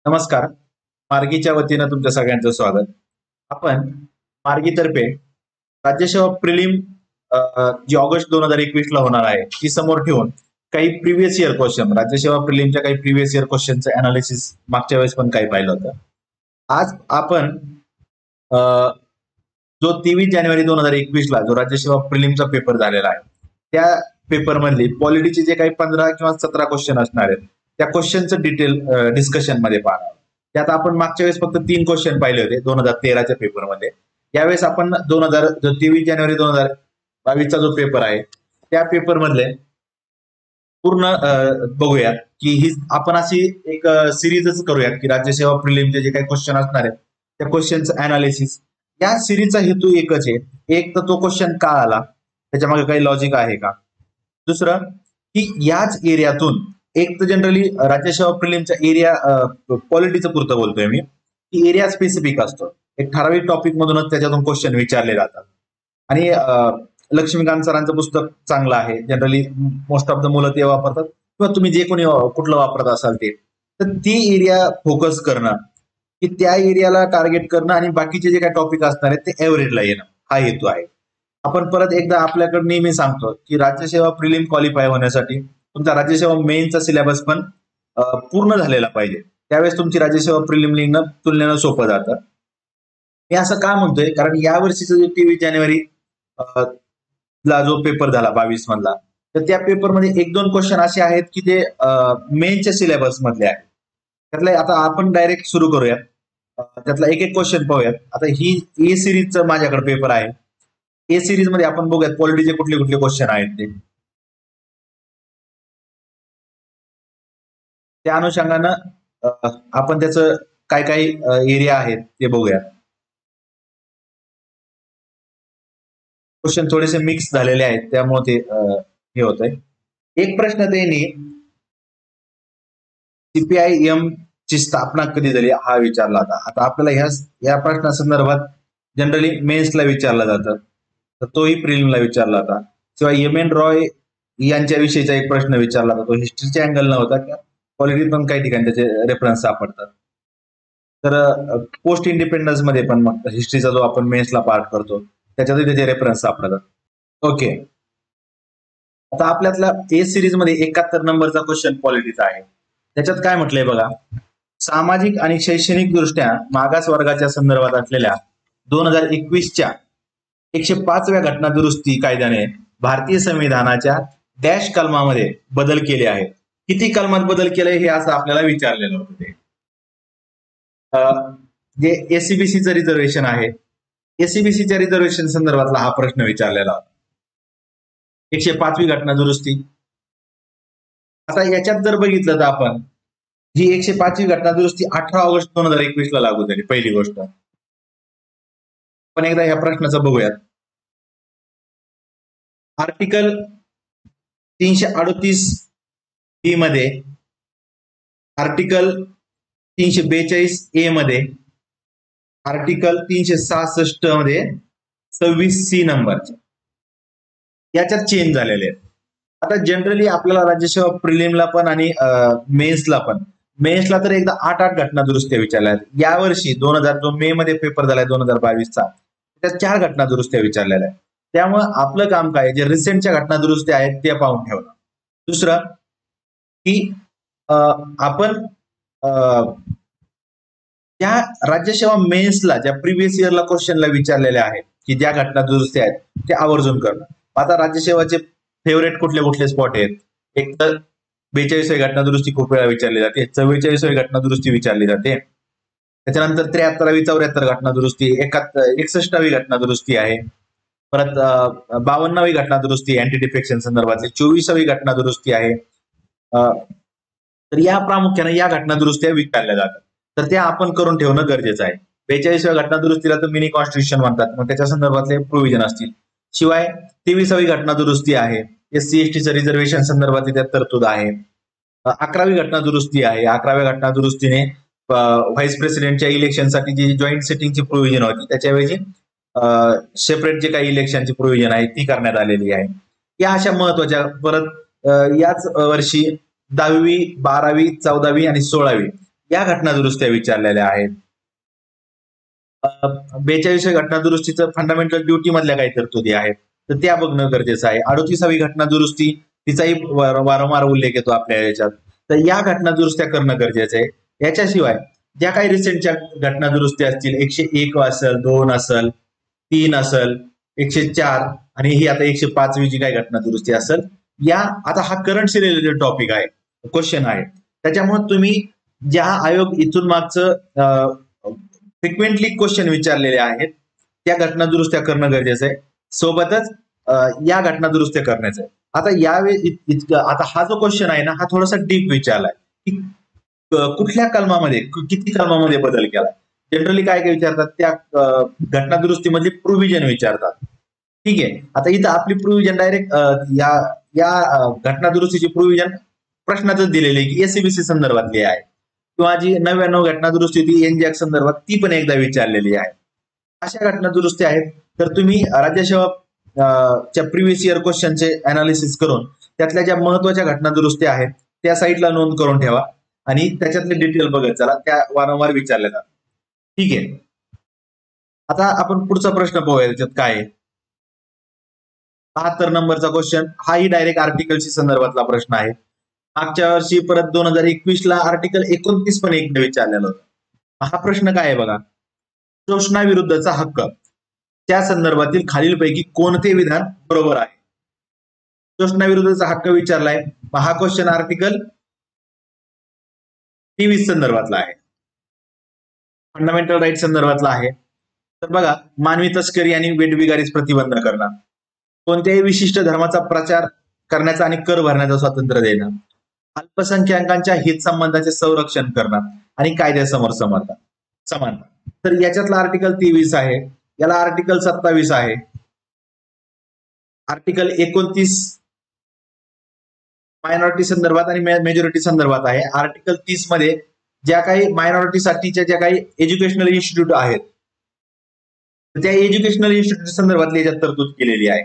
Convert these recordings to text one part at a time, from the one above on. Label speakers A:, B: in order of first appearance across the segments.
A: नमस्कार. मार्गीच्या वतीनं तुमच्या सगळ्यांचं स्वागत. आपण मार्गीतर्फे राज्यसेवा प्रिलिम जी ऑगस्ट 2021 ला होणार आहे ती समोर ठेवून काही प्रिव्हियस इयर क्वेश्चन राज्यसेवा प्रिलिमच्या काही प्रिव्हियस इयर क्वेश्चनचं अनालिसिस मागच्या वेळेस पण काही पाहिलं होतं. आज आपण जो 23 जानेवारी 2021 ला जो राज्यसेवा प्रिलिमचा पेपर झालेला आहे त्या पेपर मधली पॉलिटीचे जे काही 15 किंवा 17 क्वेश्चन असणार आहेत त्या क्वेश्चनचं डिटेल डिस्कशन मध्ये पाहणार. त्यात आपण मागच्या वेळेस फक्त 3 क्वेश्चन पाहिले होते 2013च्या पेपरमध्ये. यावेळेस आपण 23 जानेवारी 2022चा जो पेपर आहे त्या पेपर मधले पूर्ण बघूयात की ही आपण अशी एक सिरीजच करूयात की राज्यसेवा प्रिलिमचे जे काही क्वेश्चन असणार आहेत त्या क्वेश्चनचं अनालिसिस. या सिरीजचा हेतू एकच आहे. एक तर तो क्वेश्चन का आला, त्याच्या मागे काही लॉजिक आहे का. दुसरं की याच एरियातून एक तर जनरली राज्यसेवा प्रिलिमच्या एरिया पॉलिटीचं पुरतं बोलतोय मी की एरिया स्पेसिफिक असतो. एक ठराविक टॉपिक मधूनच त्याच्यातून क्वेश्चन विचारले जातात. आणि लक्ष्मीकांत सरांचं पुस्तक चांगलं आहे. जनरली मोस्ट ऑफ द मुलं ते वापरतात किंवा तुम्ही जे कोणी कुठलं वापरत असाल ते. तर ती एरिया फोकस करणं की त्या एरियाला टार्गेट करणं आणि बाकीचे जे काही टॉपिक असणार आहेत ते एव्हरेजला येणं हा हेतू आहे. आपण परत एकदा आपल्याकडे नेहमी सांगतो की राज्यसेवा प्रिलिम क्वालिफाय होण्यासाठी तुमचा राज्यसेवा मेनचा सिलेबस पण पूर्ण झालेला पाहिजे. त्यावेळेस तुमची राज्यसेवा प्रिलिम लिहिणं तुलनेनं सोपं जातं. मी असं का म्हणतोय कारण यावर्षीचं जे 23 जानेवारी ला जो पेपर झाला 22 मधला तर त्या पेपरमध्ये 1-2 क्वेश्चन असे आहेत की ते मेनच्या सिलेबस मधले आहेत. त्यातले आता आपण डायरेक्ट सुरू करूयात. त्यातला एक एक क्वेश्चन पाहूयात. आता ही ए सिरीजचं माझ्याकडे पेपर आहे. ए सिरीज मध्ये आपण बघूयात पॉलिटीचे कुठले कुठले क्वेश्चन आहेत ते. त्या अनुषंगानं आपण त्याचं काय काय एरिया आहेत ते बघूया. क्वेश्चन थोडेसे मिक्स झालेले आहेत त्यामुळे ते हे होत आहे. एक प्रश्न त्यांनी सीपीआयएम ची स्थापना कधी झाली हा विचारला होता. आता आपल्याला या प्रश्नासंदर्भात जनरली मेन्सला विचारलं जातं तर तोही प्रिलिमला विचारला होता. शिवाय एम.एन. रॉय यांच्याविषयीचा एक प्रश्न विचारला होता. तो हिस्ट्रीच्या अँगल न होता किंवा पॉलिटिक्स पण काही ठिकाणी त्याचे रेफरन्स सापडतात. तर पोस्ट इंडिपेंडन्स मध्ये पण मग हिस्ट्रीचा जो आपण मेन्सला पार्ट करतो त्याच्यातही त्याचे रेफरन्स सापडतात. ओके, आता आपल्यातला ए सिरीज मध्ये 71 नंबरचा क्वेश्चन पॉलिटीचा आहे. त्याच्यात काय म्हटलंय बघा. सामाजिक आणि शैक्षणिक दृष्ट्या मागास वर्गाच्या संदर्भात असलेल्या 2021च्या 105व्या घटना दुरुस्ती कायद्याने भारतीय संविधानाच्या डॅश कलमामध्ये बदल केले आहेत. किती कलमात बदल केले हे असं आपल्याला विचारलेलं होतं. ते जे एसीबीसीचं रिझर्वेशन आहे एसीबीसीच्या रिझर्वेशन संदर्भातला हा प्रश्न विचारलेला होता. 105वी घटना दुरुस्ती. आता याच्यात जर बघितलं तर आपण ही 105वी घटना दुरुस्ती 18 ऑगस्ट 2021 ला लागू झाली. पहिली गोष्ट पण एकदा ह्या प्रश्नाचं बघूयात. आर्टिकल 338 बी मध्ये, आर्टिकल 342 ए मध्ये, आर्टिकल 366 मध्ये 26C नंबरचे याच्यात चेंज झालेले आहेत. आता जनरली आपल्याला राज्यसेवा प्रिलिमला पण आणि मेन्सला पण मेन्सला तर एकदा 8 घटना दुरुस्त्या विचारल्या आहेत. यावर्षी जो मे मध्ये पेपर झालाय 2022चा त्यात 4 घटना दुरुस्त्या विचारलेल्या आहेत. त्यामुळं आपलं काम काय जे रिसेंटच्या घटना दुरुस्त्या आहेत ते पाहून ठेवणं. दुसरं की आपण त्या राज्यसेवा मेन्सला ज्या प्रिव्हियस इयरला क्वेश्चनला विचारलेल्या आहेत की ज्या घटना दुरुस्त्या आहेत ते आवर्जून करणं. आता राज्यसेवाचे फेवरेट कुठले कुठले स्पॉट आहेत. एक तर 42वी घटना दुरुस्ती खूप वेळा विचारली जाते. 44वी घटना दुरुस्ती विचारली जाते. त्याच्यानंतर 73वी 74 घटना दुरुस्ती, 61वी घटना दुरुस्ती आहे. परत 52वी घटना दुरुस्ती अँटी डिफेक्शन संदर्भातली, 24वी घटना दुरुस्ती आहे. तर या प्रामुख्याने या घटना दुरुस्त्या विचारल्या जातात. तर त्या आपण करून ठेवणं गरजेचं आहे. 42व्या घटना दुरुस्तीला तर मिनी कॉन्स्टिट्यूशन म्हणतात, मग त्याच्या संदर्भातले प्रोव्हिजन असतील. शिवाय 23वी घटना दुरुस्ती आहे. SC/STचं रिझर्वेशन संदर्भातली त्यात तरतूद आहे. 11वी घटना दुरुस्ती आहे. 11व्या घटना दुरुस्तीने व्हाईस प्रेसिडेंटच्या इलेक्शनसाठी जी जॉईंट सिटिंगची प्रोव्हिजन होती त्याच्याऐवजी सेपरेट जे काही इलेक्शनची प्रोव्हिजन आहे ती करण्यात आलेली आहे. या अशा महत्वाच्या. परत याच वर्षी 10वी 12वी 14वी आणि 16वी या घटना दुरुस्त्या विचारलेल्या आहेत. 42व्या घटना दुरुस्तीचं फंडामेंटल ड्युटी मधल्या काही तरतुदी आहेत तर त्या बघणं गरजेचं आहे. 38वी घटना दुरुस्ती तिचाही वारंवार उल्लेख येतो आपल्या याच्यात, तर या घटना दुरुस्त्या करणं गरजेचं आहे. याच्याशिवाय ज्या काही रिसेंटच्या घटना दुरुस्ती असतील 101 असेल, 2 असेल, 3 असेल, 104 आणि ही आता 105वी जी काही घटना दुरुस्ती असेल, या आता हा करंटशी रिलेटेड टॉपिक आहे, क्वेश्चन आहे. त्याच्यामुळे तुम्ही ज्या आयोग इथून मागचं फ्रिक्वेंटली क्वेश्चन विचारलेले आहेत त्या घटना दुरुस्त्या करणं गरजेचं आहे. सोबतच या घटना दुरुस्त्या करण्याचं आहे. आता यावेळी आता हा जो क्वेश्चन आहे ना, हा थोडासा डीप विचारलाय की कुठल्या कलमामध्ये किती कलमामध्ये बदल केला. जनरली काय काय विचारतात, त्या घटना दुरुस्तीमधली प्रोव्हिजन विचारतात. ठीक आहे, आता इथं आपली प्रोव्हिजन डायरेक्ट या घटना दुरुस्तीची प्रोव्हिजन प्रश्नातच दिलेली आहे की एससीबीसी संदर्भातली आहे, किंवा जी 99 घटना दुरुस्ती ती एनजॅक संदर्भात ती पण एकदा विचारलेली आहे. अशा घटना दुरुस्ती आहेत. तर तुम्ही राज्यसेवा च्या प्रिव्हियस इयर क्वेश्चनचे अनालिसिस करून त्यातल्या ज्या महत्वाच्या घटना दुरुस्त्या आहेत त्या साईटला नोंद करून ठेवा आणि त्याच्यातले डिटेल बघत चला, त्या वारंवार विचारल्या जातात. ठीक आहे, आता आपण पुढचा प्रश्न पाहूया. त्याच्यात काय आहे, 72 नंबरचा क्वेश्चन हाही डायरेक्ट आर्टिकलशी संदर्भातला प्रश्न आहे. मागच्या वर्षी परत 2021 ला आर्टिकल 29 पण एकदा विचारलेला होता. हा प्रश्न काय आहे बघा, शोषणाविरुद्धचा हक्क त्या संदर्भातील खालीलपैकी कोणते विधान बरोबर आहे. शोषणाविरुद्धचा हक्क विचारलाय, हा क्वेश्चन आर्टिकल 23 संदर्भातला आहे, फंडामेंटल राईट संदर्भातला आहे. तर बघा, मानवी तस्करी आणि वेठबिगारीस प्रतिबंध करणं, कोणत्याही विशिष्ट धर्माचा प्रचार करण्याचा आणि कर भरण्याचं स्वातंत्र्य देणं, अल्पसंख्याकांच्या हितसंबंधांचे संरक्षण करणं आणि कायद्यासमोर समानता. तर याच्यातला आर्टिकल 23 आहे, याला आर्टिकल 27 आहे, आर्टिकल 29 मायनॉरिटी संदर्भात आणि मेजॉरिटी संदर्भात आहे. आर्टिकल 30 मध्ये ज्या काही मायनॉरिटीसाठीच्या ज्या काही एज्युकेशनल इन्स्टिट्यूट आहेत त्या एज्युकेशनल इन्स्टिट्यूट संदर्भातली याच्यात तरतूद केलेली आहे.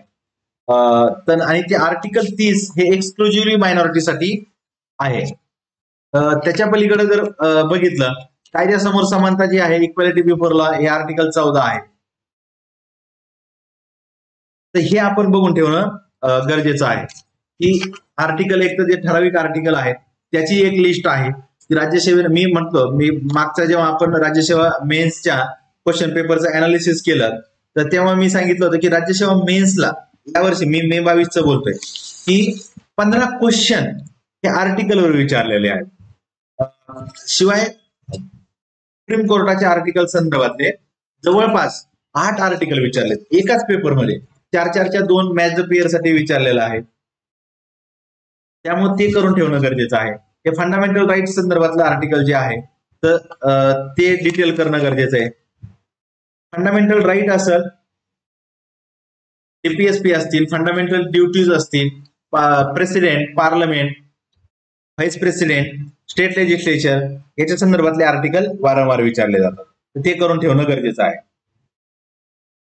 A: तर आणि ते आर्टिकल 30 हे एक्सक्लुझिव्हली मायनॉरिटीसाठी आहे. त्याच्या पलीकडे जर बघितलं, कायद्यासमोर समानता जी आहे, इक्वॅलिटी बिफोर लॉ, हे आर्टिकल 14 आहे. तर हे आपण बघून ठेवणं गरजेचं आहे की आर्टिकल एक तर जे ठराविक आर्टिकल आहेत त्याची एक लिस्ट आहे. राज्यसेवेने मी मागचा जेव्हा आपण राज्यसेवा मेन्सच्या क्वेश्चन पेपरचं अनालिसिस केलं तर तेव्हा मी सांगितलं होतं की राज्यसेवा मेन्सला यावर्षी मी मे 22चं बोलतोय की 15 क्वेश्चन हे आर्टिकलवर विचारलेले आहेत. शिवाय सुप्रीम कोर्टाच्या आर्टिकल संदर्भातले जवळपास 8 आर्टिकल विचारलेत एकाच पेपरमध्ये. 4-4च्या 2 मॅच द पेअर साठी विचारलेलं आहे. त्यामुळे ते करून ठेवणं गरजेचं आहे. हे फंडामेंटल राईट संदर्भातलं आर्टिकल जे आहे तर ते डिटेल करणं गरजेचं आहे. फंडामेंटल राईट असेल, एपीएसपी असतील, फंडामेंटल ड्युटीज असतील, president, parliament, vice president, state legislature याच्या संदर्भातले आर्टिकल वारंवार विचारले जातात. ते करून ठेवणं गरजेचं आहे.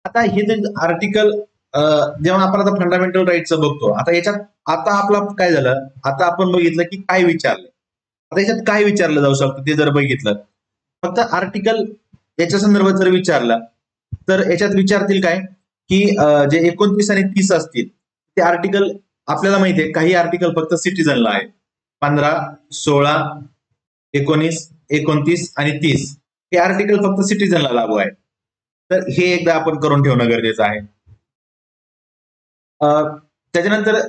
A: आता हे जे आर्टिकल जेव्हा आपण आता फंडामेंटल राईटचं बघतो, आता याच्यात आता आपलं काय झालं, आता आपण बघितलं की काय विचारलं, आता याच्यात काय विचारलं जाऊ शकतं ते जर बघितलं, फक्त आर्टिकल याच्या संदर्भात जर विचारलं तर याच्यात विचारतील काय की जे 29 आणि 30 असतील ते आर्टिकल आपल्याला माहिती आहे, काही आर्टिकल फक्त सिटीजनला आहे. 15, 16, 19, 29 आणि 30 हे आर्टिकल फक्त सिटीजनला लागू आहे. तर हे एकदा आपण करून ठेवणं गरजेचं आहे. त्याच्यानंतर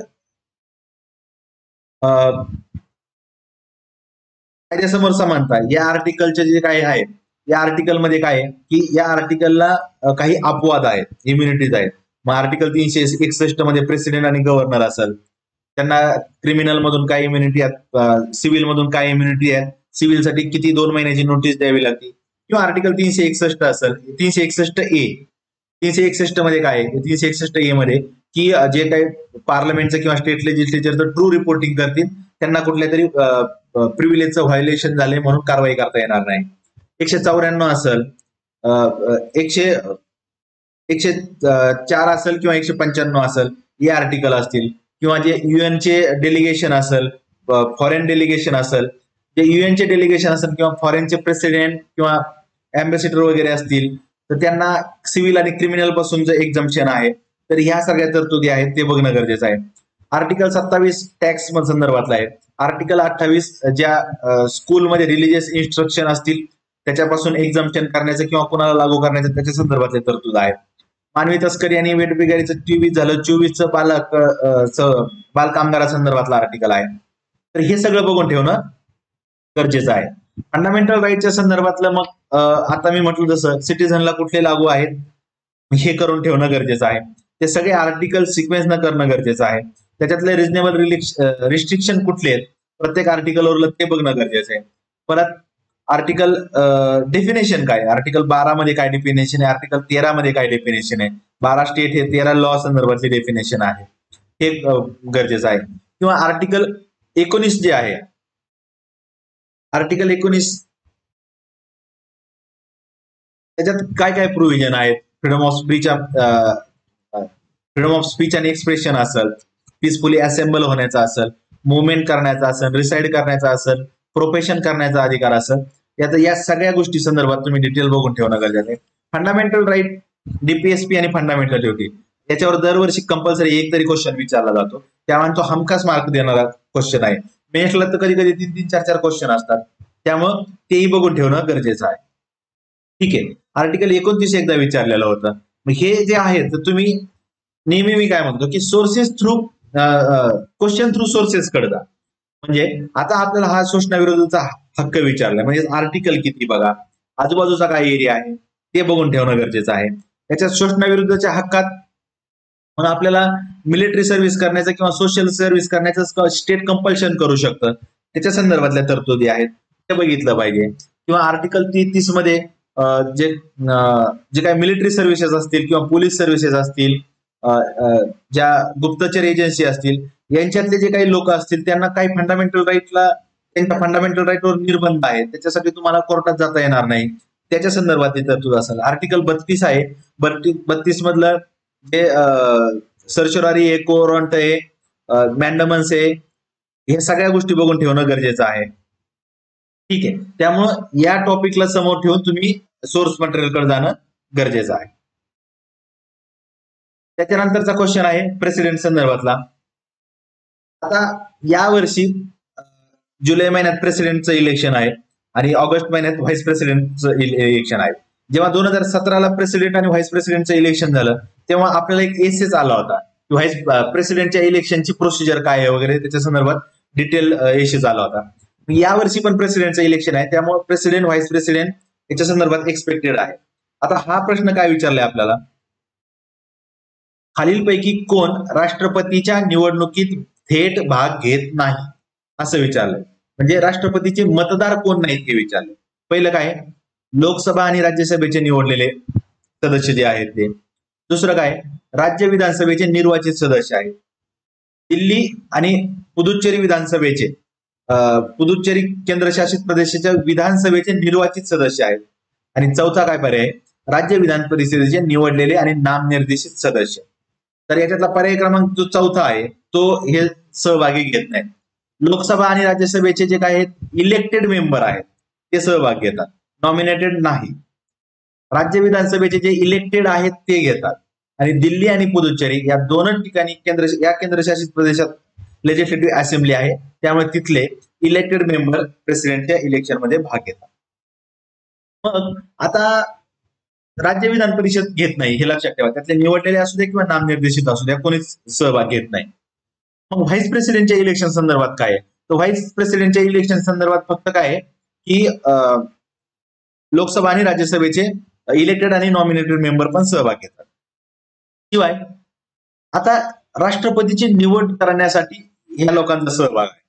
A: कायद्यासमोर समानता या आर्टिकलचे जे काही आहे, या आर्टिकलमध्ये काय आहे की या आर्टिकलला काही अपवाद आहेत, इम्युनिटीज आहेत. मग आर्टिकल 361 मध्ये प्रेसिडेंट आणि गव्हर्नर असेल, त्यांना क्रिमिनल मधून काय इम्युनिटी आहेत, सिव्हिल मधून काय इम्युनिटी आहे, सिव्हिल साठी किती 2 महिन्याची नोटीस द्यावी लागते. किंवा आर्टिकल 361 असेल, 361 मध्ये काय आहे, 361 मध्ये की जे काही पार्लमेंटचं किंवा स्टेट लेजिस्लेचरचं ट्रू रिपोर्टिंग करतील त्यांना कुठल्या तरी प्रिव्हिलेजचं व्हायोलेशन झाले म्हणून कारवाई करता येणार नाही. 194 असेल, 104 असेल किंवा 195 असेल हे आर्टिकल असतील. किंवा जे UN चे डेलिगेशन असेल, फॉरेन डेलिगेशन असेल जे युएनचे डेलिगेशन असेल किंवा फॉरेनचे प्रेसिडेंट किंवा अँबॅसिडर वगैरे असतील तर त्यांना सिव्हिल आणि क्रिमिनल पासून जे एक्झम्पशन आहे तर ह्या सगळ्या तरतुदी आहेत ते बघणं गरजेचं आहे. आर्टिकल 27 टॅक्स संदर्भातला आहे. आर्टिकल 28 ज्या स्कूलमध्ये रिलिजियस इन्स्ट्रक्शन असतील त्याच्यापासून एक्झम्पशन करण्याचं किंवा कोणाला लागू करण्याचं त्याच्या संदर्भातले तरतूद आहेत. मानवी तस्करी आणि वेठबिगारीचं 23 झालं. 24चं बाल कामगारासंदर्भातला आर्टिकल आहे. तर हे सगळं बघून ठेवणं गरजेचं आहे. फंडामेंटल राईटच्या संदर्भातलं मग आता मी म्हटलं जसं सिटीझनला कुठले लागू आहेत हे करून ठेवणं गरजेचं आहे. ते सगळे आर्टिकल सिक्वेन्स न करणं गरजेचं आहे. त्याच्यातले रिजनेबल रिस्ट्रिक्शन कुठले आहेत प्रत्येक आर्टिकलवर ते बघणं गरजेचं आहे. परत आर्टिकल डेफिनेशन काय, आर्टिकल 12 मध्ये काय डेफिनेशन आहे, आर्टिकल 13 मध्ये काय डेफिनेशन आहे, 12 स्टेट हे 13 लॉ संदर्भातली डेफिनेशन आहे हे गरजेचं आहे. किंवा आर्टिकल 19 जे आहे, आर्टिकल 19 त्याच्यात काय काय प्रोव्हिजन आहेत, फ्रीडम ऑफ स्पीच आणि एक्सप्रेशन असेल, पीसफुली असेंबल होण्याचा असेल, मुवमेंट करण्याचा असेल, रिसाइड करण्याचा असेल, प्रोफेशन करण्याचा अधिकार असेल, या सगळ्या गोष्टी संदर्भात तुम्ही डिटेल बघून ठेवणं गरजेचं आहे. फंडामेंटल राईट, डीपीएसपी आणि फंडामेंटल ड्युटी याच्यावर दरवर्षी कंपल्सरी एक तरी क्वेश्चन विचारला जातो. त्यामुळे तो हमखास मार्क देणारा क्वेश्चन आहे. मेन्सला तर कधी कधी 3-3, 4-4 क्वेश्चन असतात, त्यामुळं तेही बघून ठेवणं गरजेचं आहे. ठीक आहे. आर्टिकल 29 एकदा विचारलेलं होतं. मग हे जे आहे तर तुम्ही नेहमी मी काय म्हणतो की sources through question through sources कडे जा. म्हणजे आता आपल्याला हा शोषणाविरोधाचा हक्क विचारलाय म्हणजे आर्टिकल किती बघा, आजूबाजूचा काय एरिया आहे ते बघून ठेवणं गरजेचं आहे. त्याच्यात शोषणाविरुद्धच्या हक्कात म्हणून आपल्याला मिलिटरी सर्व्हिस करण्याचं किंवा सोशल सर्व्हिस करण्याचं स्टेट कंपल्शन करू शकतं, त्याच्या संदर्भातल्या तरतुदी आहेत ते बघितलं पाहिजे. किंवा आर्टिकल 33 मध्ये जे काही मिलिटरी सर्व्हिसेस असतील किंवा पोलीस सर्व्हिसेस असतील, ज्या गुप्तचर एजन्सी असतील यांच्यातले जे काही लोक असतील त्यांना काही फंडामेंटल राईटला त्यांच्या फंडामेंटल राईटवर निर्बंध आहे, त्याच्यासाठी तुम्हाला कोर्टात जाता येणार नाही, त्याच्या संदर्भात तरतूद असेल. आर्टिकल 32 आहे. 32 मधलं जे सर्चोरारी आहे, कोरंट आहे, मॅन्डमन्स आहे, हे सगळ्या गोष्टी बघून ठेवणं गरजेचं आहे. ठीक आहे. त्यामुळं या टॉपिकला समोर ठेवून तुम्ही सोर्स मटेरियलकडे जाणं गरजेचं आहे. त्याच्यानंतरचा क्वेश्चन आहे प्रेसिडेंट संदर्भातला. आता यावर्षी जुलै महिन्यात प्रेसिडेंटचं इलेक्शन आहे आणि ऑगस्ट महिन्यात व्हाईस प्रेसिडेंटचं इलेक्शन आहे. जेव्हा 2017ला प्रेसिडेंट आणि व्हाईस प्रेसिडेंटचं इलेक्शन झालं तेव्हा आपल्याला एक एसेस आला होता की व्हाईस प्रेसिडेंटच्या इलेक्शनची प्रोसिजर काय आहे वगैरे त्याच्या संदर्भात डिटेल एसेस आला होता. यावर्षी पण प्रेसिडेंटचं इलेक्शन आहे त्यामुळे प्रेसिडेंट व्हाईस प्रेसिडेंट याच्या संदर्भात एक्सपेक्टेड आहे. आता हा प्रश्न काय विचारलाय आपल्याला, खालीलपैकी कोण राष्ट्रपतीच्या निवडणुकीत थेट भाग घेत नाही असं विचारलंय. म्हणजे राष्ट्रपतीचे मतदार कोण नाहीत हे विचारले. पहिलं काय, लोकसभा आणि राज्यसभेचे निवडलेले सदस्य जे आहेत ते. दुसरं काय, राज्य विधानसभेचे निर्वाचित सदस्य आहेत. दिल्ली आणि पुदुच्चेरी विधानसभेचे पुदुच्चेरी केंद्रशासित प्रदेशाच्या विधानसभेचे निर्वाचित सदस्य आहेत. आणि चौथा काय पर्याय, राज्य विधान परिषदेचे निवडलेले आणि नामनिर्देशित सदस्य. तर याच्यातला पर्याय क्रमांक जो चौथा आहे तो हे सहभागी घेत नाही. लोकसभा आणि राज्यसभेचे जे काही इलेक्टेड मेंबर आहेत ते सहभाग घेतात, नॉमिनेटेड नाही. राज्य विधानसभेचे जे इलेक्टेड आहेत ते घेतात. आणि दिल्ली आणि पुदुच्चेरी या दोनच ठिकाणी केंद्रशासित प्रदेशात लेजिस्लेटिव्ह असेंब्ली आहे त्यामुळे तिथले इलेक्टेड मेंबर प्रेसिडेंटच्या इलेक्शन मध्ये भाग घेतात. मग आता राज्य विधान परिषद घेत नाही हे लक्षात ठेवा, त्यातले निवडलेले असू दे किंवा नामनिर्देशित असू द्या कोणीच सहभाग घेत नाही. मग व्हाईस प्रेसिडेंटच्या इलेक्शन संदर्भात काय आहे, तर व्हाईस प्रेसिडेंटच्या इलेक्शन संदर्भात फक्त काय आहे की लोकसभा आणि राज्यसभेचे इलेक्टेड आणि नॉमिनेटेड मेंबर पण सहभाग घेतात. शिवाय आता राष्ट्रपतीची निवड करण्यासाठी या लोकांचा सहभाग आहे,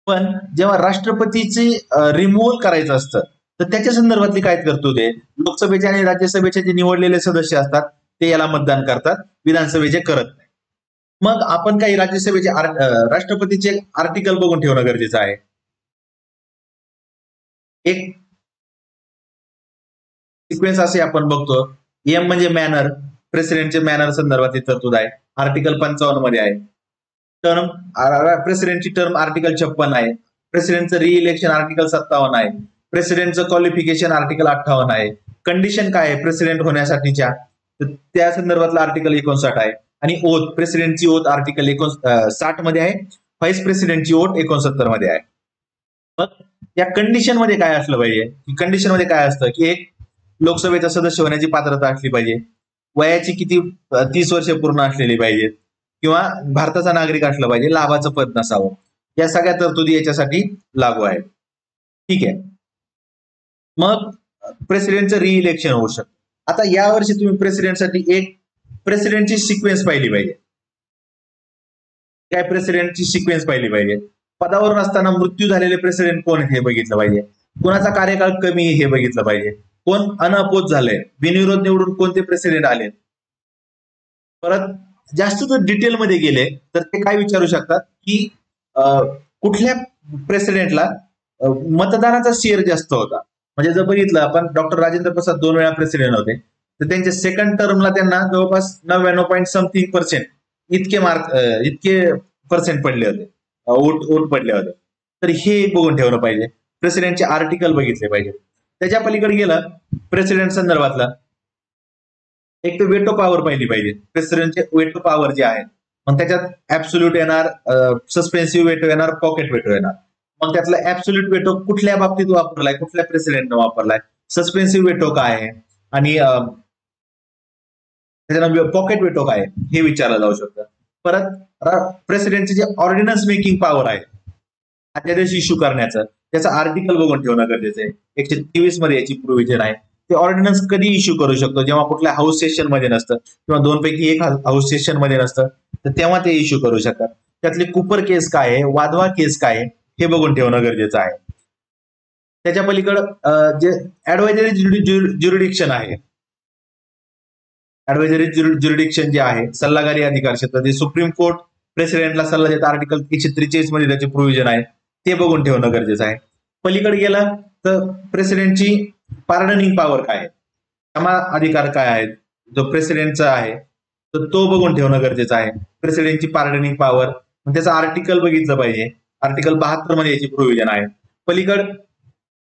A: पण जेव्हा राष्ट्रपतीची रिमूव्हल करायचं असतं तर त्याच्या संदर्भातली काय तरतूद आहे, लोकसभेचे आणि राज्यसभेचे जे निवडलेले सदस्य असतात ते याला मतदान करतात, विधानसभेचे करत नाही. मग आपण काही राज्यसभेचे राष्ट्रपतीचे आर्टिकल बघून ठेवणं गरजेचं आहे. एक सिक्वेन्स असे आपण बघतो, एम म्हणजे मॅनर, प्रेसिडेंटचे मॅनर संदर्भात तरतूद आहे, आर्टिकल 55 मध्ये आहे. टर्म प्रेसिडेंटची टर्म आर्टिकल 56 आहे. प्रेसिडेंटचं रिइलेक्शन आर्टिकल 57 आहे, प्रेसिडेंटचं क्वालिफिकेशन आर्टिकल 58 आहे, कंडिशन काय आहे प्रेसिडेंट होण्यासाठीच्या त्या संदर्भातला आर्टिकल 59 आहे, आणि ओथ प्रेसिडेंटची ओथ आर्टिकल 60 मध्ये आहे, व्हाईस प्रेसिडेंटची ओथ 69 मध्ये आहे. मग या कंडिशन मध्ये काय असलं पाहिजे, कंडिशन मध्ये काय असतं की एक लोकसभेचा सदस्य होण्याची पात्रता असली पाहिजे, वयाची किती 30 वर्ष पूर्ण असलेली पाहिजे, किंवा भारताचा नागरिक असला पाहिजे, लाभाचं पद नसावं. या सगळ्या तरतुदी याच्यासाठी लागू आहेत. ठीक आहे. मग प्रेसिडेंटचं रिइलेक्शन होऊ शकतं. आता यावर्षी तुम्ही प्रेसिडेंटसाठी एक प्रेसिडेंटची सिक्वेन्स पाहिली पाहिजे. काय प्रेसिडेंटची सिक्वेन्स पाहिली पाहिजे. पदावर नसताना मृत्यू झालेले प्रेसिडेंट कोण हे बघितलं पाहिजे, कोणाचा कार्यकाळ कमी हे बघितलं पाहिजे, कोण अनअपोज झाले, बिनविरोध निवडून कोणते प्रेसिडेंट आले. परत जास्त जर डिटेलमध्ये गेले तर ते काय विचारू शकतात की कुठल्या प्रेसिडेंटला मतदानाचा शेअर जास्त होता. म्हणजे जर बघितलं आपण डॉक्टर राजेंद्र प्रसाद 2 वेळा प्रेसिडेंट होते, तर त्यांच्या सेकंड टर्मला त्यांना जवळपास 99.something% इतके पर्सेंट पडले होते, वोट पडले होते. तर हे बघून ठेवलं पाहिजे. प्रेसिडेंटचे आर्टिकल बघितले पाहिजे. त्याच्या पलीकडे गेलं प्रेसिडेंट संदर्भातलं एक तर वेटो पॉवर पाहिली पाहिजे. प्रेसिडेंटचे वेटो पॉवर जे आहे, मग त्याच्यात ऍब्सोल्यूट येणार, सस्पेन्सिव्ह वेटो येणार, पॉकेट वेटो येणार. मग त्यातला ऍब्सोल्यूट वेटो कुठल्या बाबतीत वापरलाय, कुठल्या प्रेसिडेंटने वापरलाय, सस्पेन्सिव्ह वेटो काय आहे, आणि त्याच्यानंतर पॉकेट वेटो काय आहे हे विचारलं जाऊ शकतं. परत प्रेसिडेंटचे जे ऑर्डिनन्स मेकिंग पॉवर आहे अध्यादेश इश्यू करण्याचं, त्याचं आर्टिकल बघून ठेवणं गरजेचं आहे. 123 मध्ये याची प्रोव्हिजन आहे. ते ऑर्डिनन्स कधी इश्यू करू शकतो, जेव्हा कुठल्या हाऊस सेशन मध्ये नसतं किंवा 2 पैकी 1 हाऊस सेशन मध्ये नसतं, तर तेव्हा ते इश्यू करू शकतात. त्यातली कुपर केस काय आहे, वाधवा केस काय आहे हे बघून ठेवणं गरजेचं आहे. त्याच्या पलीकडं जे ऍडवायझरी ज्युरिडिक्शन आहे, ऍडवायझरी ज्युरिडिक्शन जे आहे, सल्लागारी अधिकार क्षेत्र, जे सुप्रीम कोर्ट प्रेसिडेंटला सल्ला देतं, आर्टिकल 143 मध्ये त्याचे प्रोव्हिजन आहे, ते बघून ठेवणं गरजेचं आहे. पलीकडे गेलं तर प्रेसिडेंटची पार्डनिंग पॉवर काय आहे, क्षमा अधिकार काय आहेत, जो प्रेसिडेंटचा आहे तर तो बघून ठेवणं गरजेचं आहे. प्रेसिडेंटची पार्डनिंग पॉवर, त्याचं आर्टिकल बघितलं पाहिजे. आर्टिकल 72 मध्ये याची प्रोव्हिजन आहे. पलीकड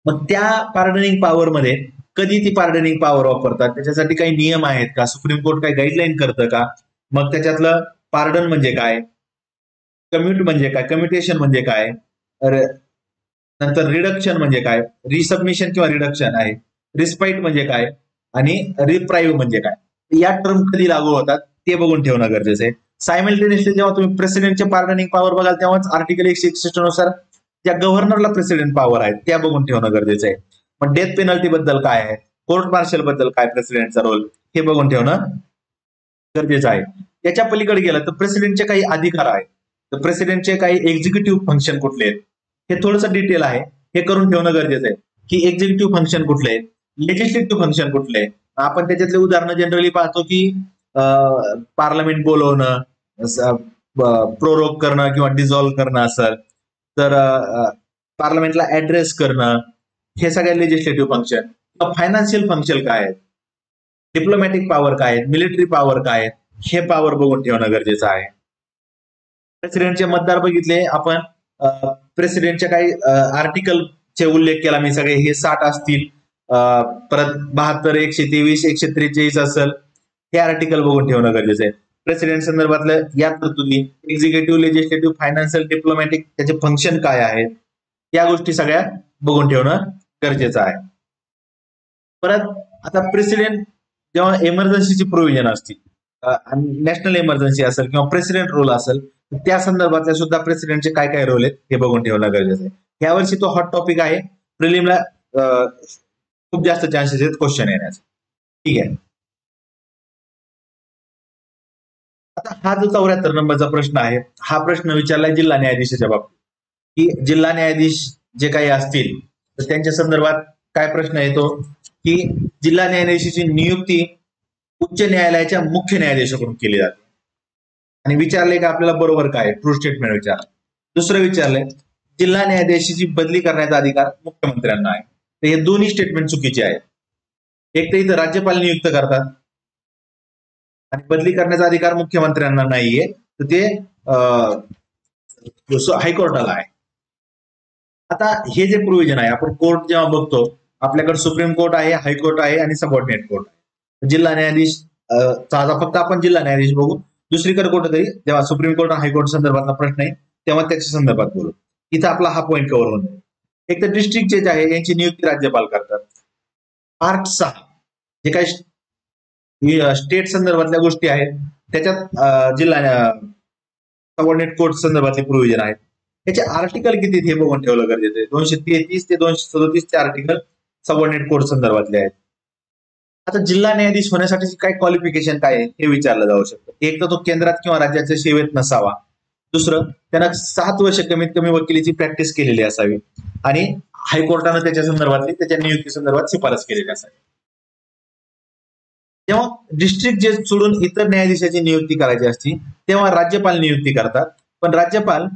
A: मग त्या पार्डनिंग पॉवर मध्ये कधी ती पार्डनिंग पॉवर वापरतात, त्याच्यासाठी काही नियम आहेत का, सुप्रीम कोर्ट काही गाईडलाईन करतं का, मग त्याच्यातलं पार्डन म्हणजे काय, कम्युट म्हणजे काय, कम्युटेशन म्हणजे काय, नंतर रिडक्शन म्हणजे काय, रिसबमिशन किंवा रिडक्शन आहे, रिस्पाईट म्हणजे काय, आणि रिप्राईव्ह म्हणजे काय, या टर्म कधी लागू होतात ते बघून ठेवणं गरजेचं आहे. सायमल्टेनियसली जेव्हा तुम्ही प्रेसिडेंटचे पार्डनिंग पॉवर बघाल तेव्हाच आर्टिकल 161 नुसार ज्या गव्हर्नरला प्रेसिडेंट पॉवर आहेत त्या बघून ठेवणं गरजेचं आहे. मग डेथ पेनल्टी बद्दल काय आहे, कोर्ट मार्शल बद्दल काय प्रेसिडेंटचा रोल, हे बघून ठेवणं गरजेचं आहे. त्याच्या पलीकडे गेलं तर प्रेसिडेंटचे काही अधिकार आहेत, तर प्रेसिडेंटचे काही एक्झिक्युटिव्ह फंक्शन कुठले आहेत हे थोडंसं डिटेल आहे, हे करून ठेवणं गरजेचं आहे की एक्झिक्युटिव्ह फंक्शन कुठले आहेत, लेजिस्लेटिव्ह फंक्शन कुठले आहेत. आपण त्याच्यातले उदाहरणं जनरली पाहतो की पार्लमेंट बोलवणं, प्रोरोग करणं किंवा डिझॉल्व्ह करणं असेल तर पार्लमेंटला ऍड्रेस करणं, हे सगळे लेजिस्लेटिव्ह फंक्शन. फायनान्शियल फंक्शन काय आहेत, डिप्लोमॅटिक पॉवर काय आहेत, मिलिटरी पॉवर काय आहेत, हे पॉवर बघून ठेवणं गरजेचं आहे. प्रेसिडेंटचे मतदार बघितले आपण, प्रेसिडेंटच्या काही आर्टिकलचे उल्लेख केला मी, सगळे हे 60 असतील, परत 72, 123, 143 असेल, हे आर्टिकल बघून ठेवणं गरजेचं आहे. प्रेसिडेंट संदर्भातलं या तरतुदी, एक्झिक्युटिव्ह, लेजिस्लेटिव्ह, फायनान्शियल, डिप्लोमॅटिक, त्याचे फंक्शन काय आहेत, या गोष्टी सगळ्या बघून ठेवणं गरजेचं आहे. परत आता प्रेसिडेंट जेव्हा एमर्जन्सीची प्रोव्हिजन असतील, नॅशनल इमर्जन्सी असेल किंवा प्रेसिडेंट रोल असेल, त्या संदर्भातल्या सुद्धा प्रेसिडेंटचे काय काय रोल आहेत हे बघून ठेवणं गरजेचं आहे. यावर्षी तो हॉट टॉपिक आहे, प्रिलिमला खूप जास्त चान्सेस आहेत क्वेश्चन येण्याचे. ठीक आहे. आता हा जो 74 नंबरचा प्रश्न आहे, हा प्रश्न विचारलाय जिल्हा न्यायाधीशाच्या बाबतीत, की जिल्हा न्यायाधीश जे काही असतील तर त्यांच्या संदर्भात काय प्रश्न येतो की जिल्हा न्यायाधीशाची नियुक्ती उच्च न्यायालयाच्या मुख्य न्यायाधीशाकडून केली जाते. आणि विचारले का आपल्याला बरोबर काय, ट्रू स्टेटमेंट विचारलं. दुसरं विचारलंय जिल्हा न्यायाधीशाची बदली करण्याचा अधिकार मुख्यमंत्र्यांना आहे. तर हे दोन्ही स्टेटमेंट चुकीचे आहेत. एक तर इथं राज्यपाल नियुक्त करतात आणि बदली करण्याचा अधिकार मुख्यमंत्र्यांना नाहीये, तर ते हायकोर्टाला आहे.
B: आता हे जे प्रोव्हिजन आहे, आपण कोर्ट जेव्हा बघतो आपल्याकडे सुप्रीम कोर्ट आहे, हायकोर्ट आहे आणि सबऑर्डिनेट कोर्ट आहे. जिल्हा न्यायाधीश फक्त आपण जिल्हा न्यायाधीश बघू, दुसरीकडे कुठेतरी जेव्हा सुप्रीम कोर्ट आणि हायकोर्ट संदर्भातला प्रश्न आहे तेव्हा त्याच्या संदर्भात बोलू. इथं आपला हा पॉईंट कव्हर होऊन जाईल. एक तर डिस्ट्रिक्ट जज आहे यांची नियुक्ती राज्यपाल करतात. पार्ट 6 जे काही स्टेट संदर्भातल्या गोष्टी आहेत त्याच्यात जिल्हा सबऑर्डिनेट कोर्ट संदर्भातले प्रोव्हिजन आहेत. त्याचे आर्टिकल किती हे बघून ठेवलं गरजेचं आहे. 233 ते 237 चे आर्टिकल सबऑर्डिनेट कोर्ट संदर्भातले आहेत. आता जिल्हा न्यायाधीश होण्यासाठी काय क्वालिफिकेशन काय आहे हे विचारलं जाऊ शकतं. एक तर तो केंद्रात किंवा राज्याच्या सेवेत नसावा. दुसरं, त्यांना 7 वर्ष कमीत कमी वकिलीची प्रॅक्टिस केलेली असावी आणि हायकोर्टानं त्याच्या संदर्भातली त्याच्या नियुक्ती संदर्भात शिफारस केलेली असावी. जेव्हा डिस्ट्रिक्ट जज सोडून इतर न्यायाधीशाची नियुक्ती करायची असती तेव्हा राज्यपाल नियुक्ती करतात. पण राज्यपाल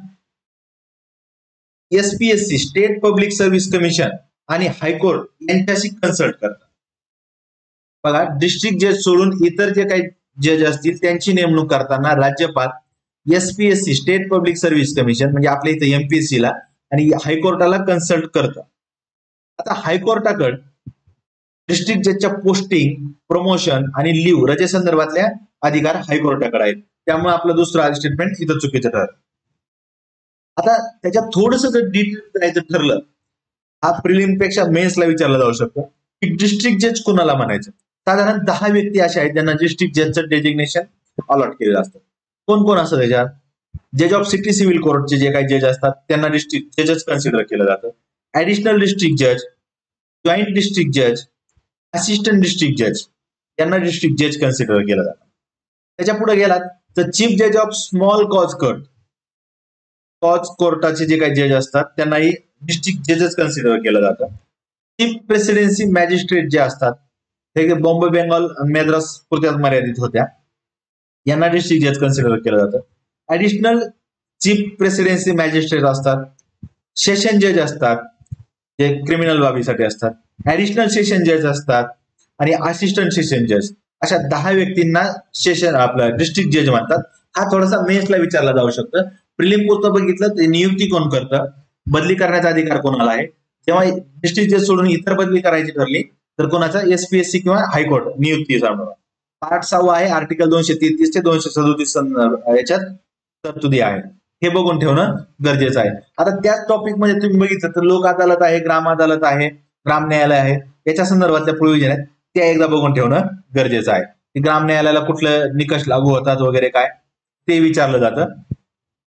B: SPSC state public service commission आणि हायकोर्ट यांच्याशी कन्सल्ट करतात. बघा, डिस्ट्रिक्ट जज सोडून इतर जे काही जज असतील त्यांची नेमणूक करताना राज्यपाल SPSC state public service commission म्हणजे आपल्या इथे MPSC ला आणि हायकोर्टाला कन्सल्ट करतात. आता हायकोर्टाकडे डिस्ट्रिक्ट जजच्या पोस्टिंग, प्रमोशन आणि लिव्ह रजे संदर्भातल्या अधिकार हायकोर्टाकडे आहेत. त्यामुळे आपलं दुसरं स्टेटमेंट इथं चुकीचं ठरलं. आता त्याच्यात थोडंसं जर डिटेल करायचं ठरलं, हा प्रिलिम पेक्षा मेन्सला विचारलं जाऊ शकतं की डिस्ट्रिक्ट जज कोणाला म्हणायचं. साधारण 10 व्यक्ती अशा आहेत ज्यांना डिस्ट्रिक्ट जजचं डेजिग्नेशन अलॉट केलेलं असतं. कोण कोण असतं त्याच्यात? जज ऑफ सिटी सिव्हिल कोर्टचे जे काही जज असतात त्यांना डिस्ट्रिक्ट जजच कन्सिडर केलं जातं. ऍडिशनल डिस्ट्रिक्ट जज, जॉईंट डिस्ट्रिक्ट जज, असिस्टंट डिस्ट्रिक्ट जज यांना डिस्ट्रिक्ट जज कन्सिडर केलं जातं. त्याच्या पुढे गेलात तर चीफ जज of small cause court, cause कोर्टाचे जे काही जज असतात त्यांनाही डिस्ट्रिक्ट जजच कन्सिडर केलं जातं. चीफ प्रेसिडेन्सी मॅजिस्ट्रेट जे असतात हे बॉम्बे, बेंगॉल, मद्रास पुरत्याच मर्यादित होत्या, यांना डिस्ट्रिक्ट जज कन्सिडर केलं जातं. ऍडिशनल चीफ प्रेसिडेन्सी मॅजिस्ट्रेट असतात, सेशन जज असतात जे क्रिमिनल बाबीसाठी असतात, ऍडिशनल सेशन जज असतात आणि असिस्टंट सेशन जज, अशा 10 व्यक्तींना सेशन आपलं डिस्ट्रिक्ट जज म्हणतात. हा थोडासा मेन्सला विचारला जाऊ शकतं. प्रिलिम पुरतं बघितलं ते नियुक्ती कोण करतं, बदली करण्याचा अधिकार कोणाला आहे. जेव्हा डिस्ट्रिक्ट जज सोडून इतर बदली करायची ठरली तर कोणाचा SPSC किंवा हायकोर्ट नियुक्ती सांगणार. पार्ट 6 आहे, आर्टिकल 233 ते 237 याच्यात तरतुदी आहे. हे बघून ठेवणं गरजेचं आहे. आता त्याच टॉपिक मध्ये तुम्ही बघितलं तर लोक अदालत आहे, ग्राम अदालत आहे, ग्राम न्यायालय आहे, याच्या संदर्भातल्या प्रोव्हिजन आहेत त्या एकदा बघून ठेवणं गरजेचं आहे. ग्राम न्यायालयाला कुठलं निकष लागू होतात वगैरे काय ते विचारलं जातं.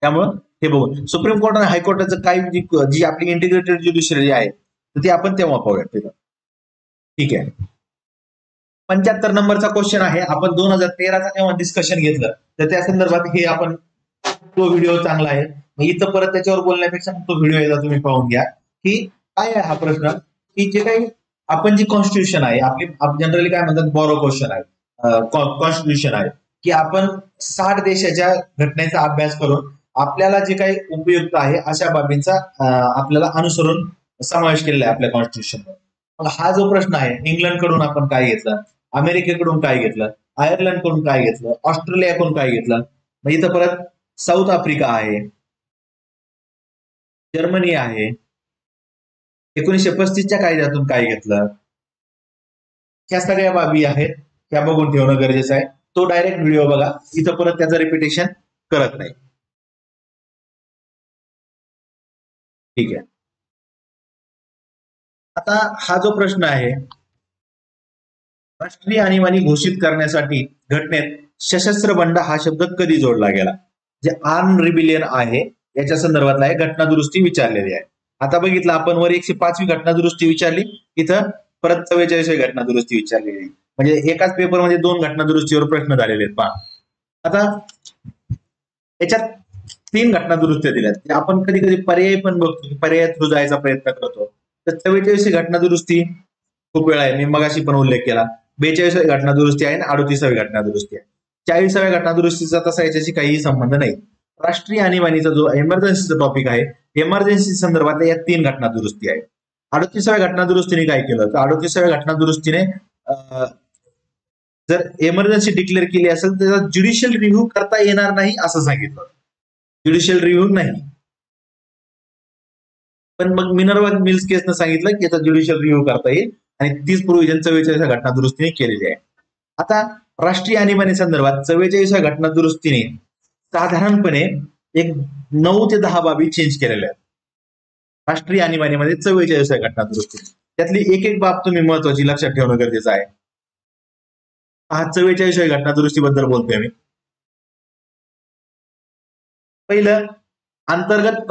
B: त्यामुळं हे बघून सुप्रीम कोर्ट आणि हायकोर्टाचं काही जी आपली इंटिग्रेटेड ज्युडिशियरी आहे ती आपण तेव्हा पाहूयात तिथं. ठीक आहे. 75 नंबरचा क्वेश्चन आहे. आपण 2013चा जेव्हा डिस्कशन घेतलं तर त्या संदर्भात हे आपण तो व्हिडिओ चांगला आहे. इथं परत त्याच्यावर बोलण्यापेक्षा तो व्हिडिओ एकदा तुम्ही पाहून घ्या की काय आहे हा प्रश्न. की जे काही आपण जी कॉन्स्टिट्यूशन आहे आपली जनरली काय म्हणतात बॉरो क्वेश्चन आहे, कॉन्स्टिट्यूशन आहे की आपण 60 देशाच्या घटनेचा अभ्यास करून आपल्याला जे काही उपयुक्त आहे अशा बाबींचा आपल्याला अनुसरून समावेश केलेला आहे आपल्या कॉन्स्टिट्यूशनवर. मग हा जो प्रश्न आहे, इंग्लंड कडून आपण काय घेतलं, अमेरिकेकडून काय घेतलं, आयर्लंड कडून काय घेतलं, ऑस्ट्रेलियाकडून काय घेतलं, मग इथं परत साऊथ आफ्रिका आहे, जर्मनी आहे, 1935च्या कायद्यातून काय घेतलं, ह्या सगळ्या बाबी आहेत त्या बघून ठेवणं गरजेचं आहे. तो डायरेक्ट व्हिडिओ बघा, इथं परत त्याचं रिपिटेशन करत नाही. ठीक आहे. आता हा जो प्रश्न आहे, राष्ट्रीय आणीबाणी घोषित करण्यासाठी घटनेत सशस्त्र बंड हा शब्द कधी जोडला गेला? जे आर्म रिबिलियन आहे याच्या संदर्भातला आहे, घटना दुरुस्ती विचारलेली आहे. आता बघितलं आपण वर 105वी घटना दुरुस्ती विचारली, इथं परत 44वी घटना दुरुस्ती विचारलेली. म्हणजे एकाच पेपरमध्ये 2 घटना दुरुस्तीवर प्रश्न झालेले आहेत. पहा आता याच्यात 3 घटना दुरुस्त्या दिल्यात. आपण कधी कधी पर्याय पण बघतो, पर्याय थ्रू जायचा प्रयत्न करतो. तर 44वी घटना दुरुस्ती खूप वेळा आहे, मी मगाशी पण उल्लेख केला. 42वी घटना दुरुस्ती आहे आणि 38वी घटना दुरुस्ती आहे. 40व्या घटना दुरुस्तीचा तसा याच्याशी काहीही संबंध नाही. राष्ट्रीय आणीबाणीचा जो इमर्जन्सीचा टॉपिक आहे, इमर्जन्सी संदर्भातल्या या 3 घटना दुरुस्ती आहे. 38व्या घटना दुरुस्तीने काय केलं तर 38व्या घटना दुरुस्तीने जर इमर्जन्सी डिक्लेअर केली असेल तर त्याचा ज्युडिशियल रिव्ह्यू करता येणार नाही असं सांगितलं. ज्युडिशियल रिव्ह्यू नाही.
A: पण मग मिनर्वा मिल्स केसनं सांगितलं की याचा ज्युडिशियल रिव्ह्यू करता येईल आणि तीच प्रोव्हिजन 44व्या घटना दुरुस्तीने केलेली आहे. आता राष्ट्रीय आणीबाणी संदर्भात 44व्या घटना दुरुस्तीने साधारणपणे एक 9 ते 10 बाबी चेंज केलेल्या आहेत. राष्ट्रीय आणीबाणीमध्ये 44व्या घटना दुरुस्ती त्यातली एक एक बाब तुम्ही महत्वाची लक्षात ठेवणं गरजेचं आहे. हा 44व्या घटना दुरुस्तीबद्दल बोलतोय मी. पहिलं, अंतर्गत